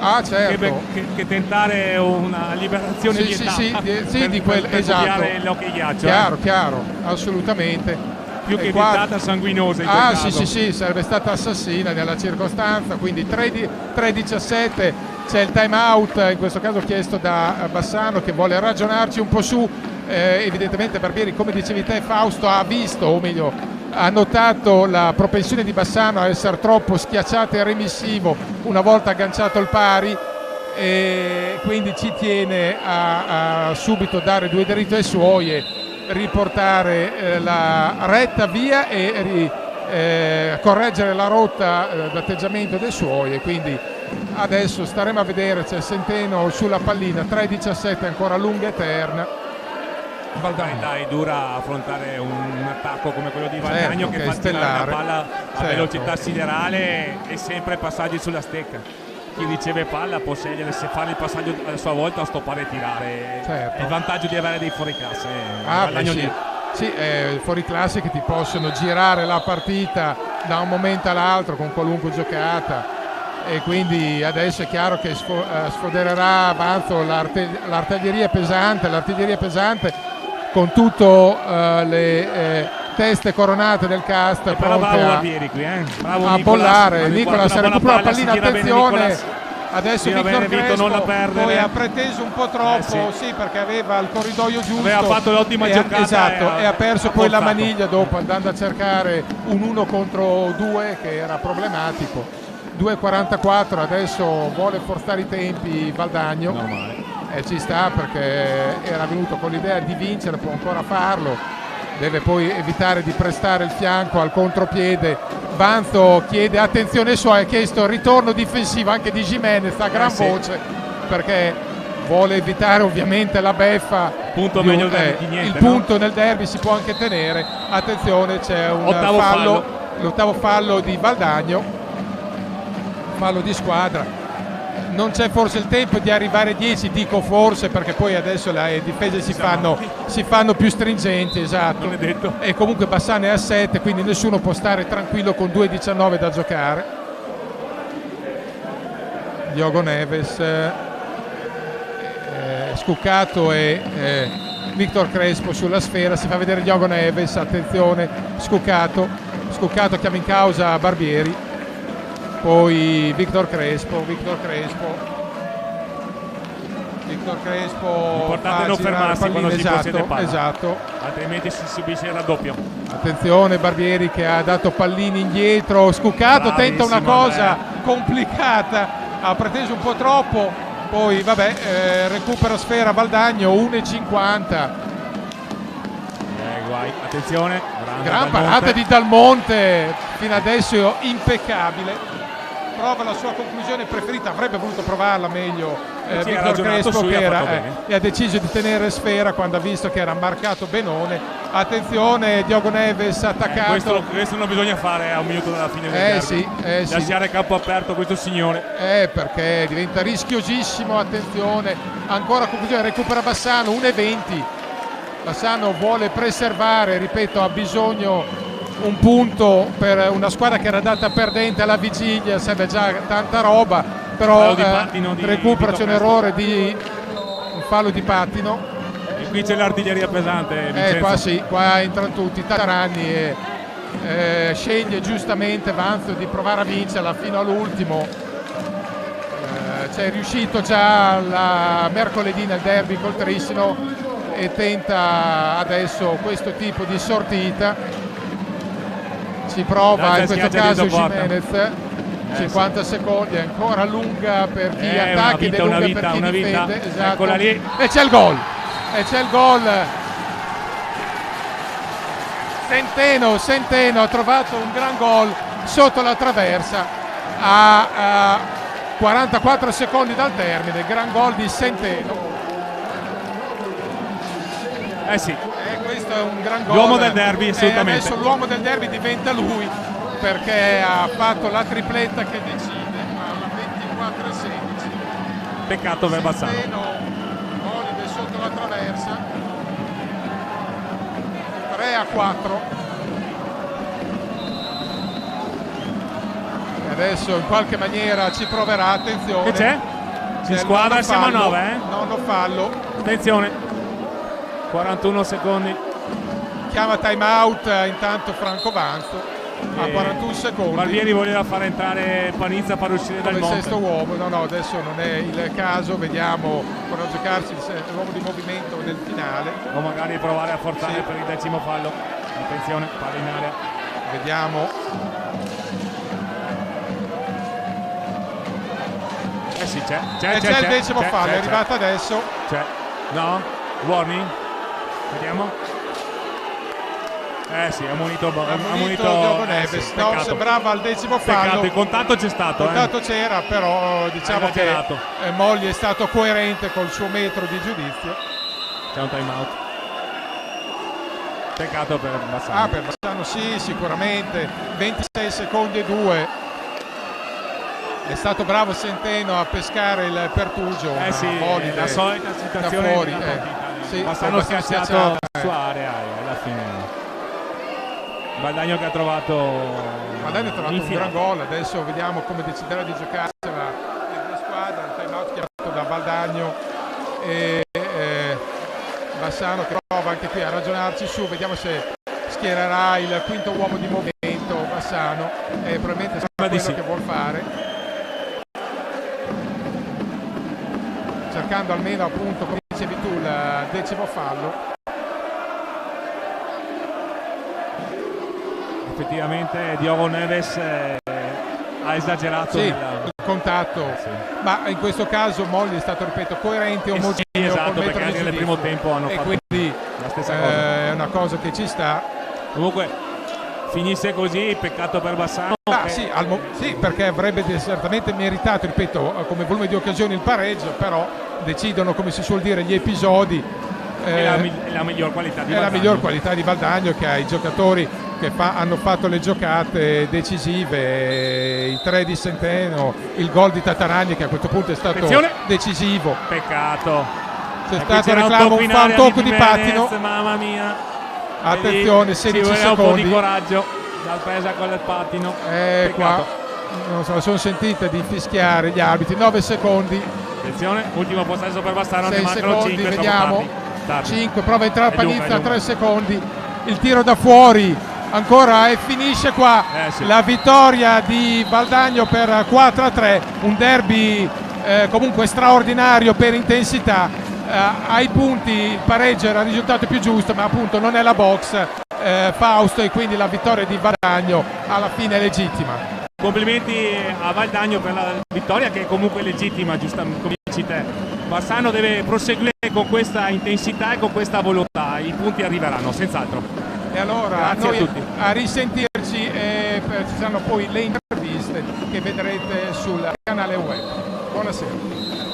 Speaker 2: che tentare una liberazione
Speaker 4: di quel esatto.
Speaker 2: l'occhio ghiaccio.
Speaker 4: Chiaro, assolutamente.
Speaker 2: Più che vittata sanguinosa in quel caso.
Speaker 4: Sì, sarebbe stata assassina nella circostanza, quindi 3-17, c'è il time out, in questo caso chiesto da Bassano, che vuole ragionarci un po' su. Evidentemente Barbieri, come dicevi te Fausto, ha visto, o meglio ha notato la propensione di Bassano a essere troppo schiacciato e remissivo una volta agganciato il pari, e quindi ci tiene a subito dare due dritte ai suoi e riportare la retta via e correggere la rotta d'atteggiamento dei suoi, e quindi adesso staremo a vedere. C'è Centeno sulla pallina, 3-17 ancora lunga eterna.
Speaker 2: Dai, dura affrontare un attacco come quello di Valdagno, che fa tirare la palla a velocità siderale e sempre passaggi sulla stecca. Chi riceve palla può scegliere se fare il passaggio a sua volta o stoppare e tirare. È il vantaggio di avere dei fuoriclasse.
Speaker 4: Fuori classe che ti possono girare la partita da un momento all'altro con qualunque giocata, e quindi adesso è chiaro che sfodererà avanzo l'artiglieria pesante con tutto le teste coronate del cast pronte a bollare. Nicolas recupera la pallina, attenzione, adesso Victor Crespo poi ha preteso un po' troppo, perché aveva il corridoio giusto,
Speaker 2: aveva fatto l'ottima giocata
Speaker 4: e ha perso poi la maniglia dopo, andando a cercare un 1 contro 2 che era problematico. 2:44, adesso vuole forzare i tempi Valdagno.
Speaker 2: Normale.
Speaker 4: Ci sta, perché era venuto con l'idea di vincere, può ancora farlo, deve poi evitare di prestare il fianco al contropiede. Banzo chiede attenzione ai suoi, ha chiesto il ritorno difensivo anche di Jimenez a gran voce, perché vuole evitare ovviamente la beffa.
Speaker 2: Punto meglio di niente,
Speaker 4: il punto nel derby si può anche tenere. Attenzione, c'è un fallo, l'ottavo fallo di Valdagno, fallo di squadra. Non c'è forse il tempo di arrivare a 10, dico forse, perché poi adesso le difese si fanno più stringenti, esatto.
Speaker 2: Non è detto.
Speaker 4: E comunque Bassano è a 7, quindi nessuno può stare tranquillo con 2:19 da giocare. Diogo Neves, Scuccato e Victor Crespo sulla sfera. Si fa vedere Diogo Neves, attenzione, Scuccato chiama in causa Barbieri, poi Victor Crespo
Speaker 2: l'importante è non fermarsi quando si possiede palla,
Speaker 4: esatto,
Speaker 2: altrimenti si subisce il raddoppio.
Speaker 4: Attenzione Barbieri che ha dato pallini indietro, Scuccato tenta una cosa complicata, ha preteso un po' troppo, poi vabbè, recupera sfera Valdagno, 1,50.
Speaker 2: Guai. Attenzione,
Speaker 4: gran parata di Dal Monte, fino adesso impeccabile. Prova la sua conclusione preferita, avrebbe voluto provarla meglio Victor Crespo e ha deciso di tenere sfera quando ha visto che era marcato benone. Attenzione, Diogo Neves attaccato.
Speaker 2: Questo non bisogna fare a un minuto dalla fine del derby. Lasciare campo aperto questo signore.
Speaker 4: Perché diventa rischiosissimo. Attenzione, ancora conclusione, recupera Bassano, 1,20. Bassano vuole preservare, ripeto, ha bisogno un punto per una squadra che era andata perdente alla vigilia, serve già tanta roba, però recupera, c'è un errore di un fallo di pattino.
Speaker 2: E qui c'è l'artiglieria pesante, Vincenzo.
Speaker 4: Qua entrano tutti, Tatarani sceglie giustamente Vanzo di provare a vincerla fino all'ultimo. C'è riuscito già mercoledì nel derby col Trissino e tenta adesso questo tipo di sortita. Si prova in questo caso Jimenez, 50 secondi, ancora lunga per chi attacca ed è lunga per chi difende. Esatto.
Speaker 2: Lì.
Speaker 4: E c'è il gol, Centeno ha trovato un gran gol sotto la traversa a 44 secondi dal termine, gran gol di Centeno. Questo è un gran gol.
Speaker 2: L'uomo del derby, assolutamente.
Speaker 4: Adesso l'uomo del derby diventa lui, perché ha fatto la tripletta che decide a 24-16.
Speaker 2: Peccato per Bassano.
Speaker 4: Molide sotto la traversa, 3-4. E adesso in qualche maniera ci proverà. Attenzione,
Speaker 2: che c'è? In squadra siamo a 9,
Speaker 4: Nono fallo.
Speaker 2: Attenzione, 41 secondi.
Speaker 4: Chiama time out intanto Franco Vanzo a 41 secondi.
Speaker 2: Barbieri voleva far entrare Panizza per uscire dal monte.
Speaker 4: Sesto uomo, no, adesso non è il caso, vediamo come giocarsi l'uomo di movimento nel finale.
Speaker 2: O magari provare a forzare per il 10° fallo. Attenzione, palla in area.
Speaker 4: Vediamo.
Speaker 2: C'è
Speaker 4: il 10° fallo, è arrivato adesso.
Speaker 2: No? Warning? Vediamo. Ha munito
Speaker 4: Diogo Neves. No, sembrava al 10° fallo.
Speaker 2: Peccato, il contatto c'è stato.
Speaker 4: Il contatto c'era, però diciamo che Molli è stato coerente col suo metro di giudizio.
Speaker 2: C'è un time out. Peccato per Bassano.
Speaker 4: Per Bassano sì, sicuramente. 26 secondi e 2. È stato bravo Centeno a pescare il pertugio.
Speaker 2: La solita situazione
Speaker 4: da fuori.
Speaker 2: Bassano schiacciato la sua area alla fine. Valdagno che ha trovato
Speaker 4: un gran gol. Adesso vediamo come deciderà di giocarsela le due squadre. Il time out chiamato da Valdagno e Bassano che prova anche qui a ragionarci su. Vediamo se schiererà il quinto uomo di movimento Bassano, e probabilmente sa quello che vuol fare, cercando almeno, appunto, come dicevi tu, il 10° fallo.
Speaker 2: Effettivamente Diogo Neves ha esagerato
Speaker 4: il contatto, ma in questo caso Molli è stato, ripeto, coerente e omogeneo col metro di giudizio,
Speaker 2: nel primo tempo hanno fatto
Speaker 4: quindi
Speaker 2: la stessa cosa.
Speaker 4: È una cosa che ci sta.
Speaker 2: Comunque finisse così, peccato per Bassano.
Speaker 4: Sì, perché avrebbe certamente meritato, ripeto, come volume di occasioni il pareggio, però decidono, come si suol dire, gli episodi.
Speaker 2: È la miglior qualità di Valdagno.
Speaker 4: È la miglior qualità di Valdagno, che ha i giocatori che hanno fatto le giocate decisive, i 3 di Centeno, il gol di Tatarani che a questo punto è stato decisivo.
Speaker 2: Peccato.
Speaker 4: C'è stato il reclamo, un tocco di pattino.
Speaker 2: Mamma mia.
Speaker 4: Attenzione, 16 secondi.
Speaker 2: Un po' di coraggio dal presa con il pattino.
Speaker 4: Qua non so, sono sentite di fischiare gli arbitri. 9 secondi.
Speaker 2: Attenzione, ultimo possesso per Bassano,
Speaker 4: 6
Speaker 2: ne mancano
Speaker 4: secondi,
Speaker 2: 5.
Speaker 4: Vediamo. 5, prova a entrare Panizza, 3 secondi, il tiro da fuori ancora e finisce qua. La vittoria di Valdagno per 4-3, un derby comunque straordinario per intensità. Ai punti il pareggio era il risultato più giusto, ma appunto non è la box, Fausto, e quindi la vittoria di Valdagno alla fine è legittima.
Speaker 2: Complimenti a Valdagno per la vittoria, che è comunque legittima, giustamente come dici te. Bassano deve proseguire con questa intensità e con questa volontà, i punti arriveranno senz'altro.
Speaker 4: E allora
Speaker 2: grazie
Speaker 4: noi
Speaker 2: a tutti,
Speaker 4: a risentirci, e ci saranno poi le interviste che vedrete sul canale web. Buonasera.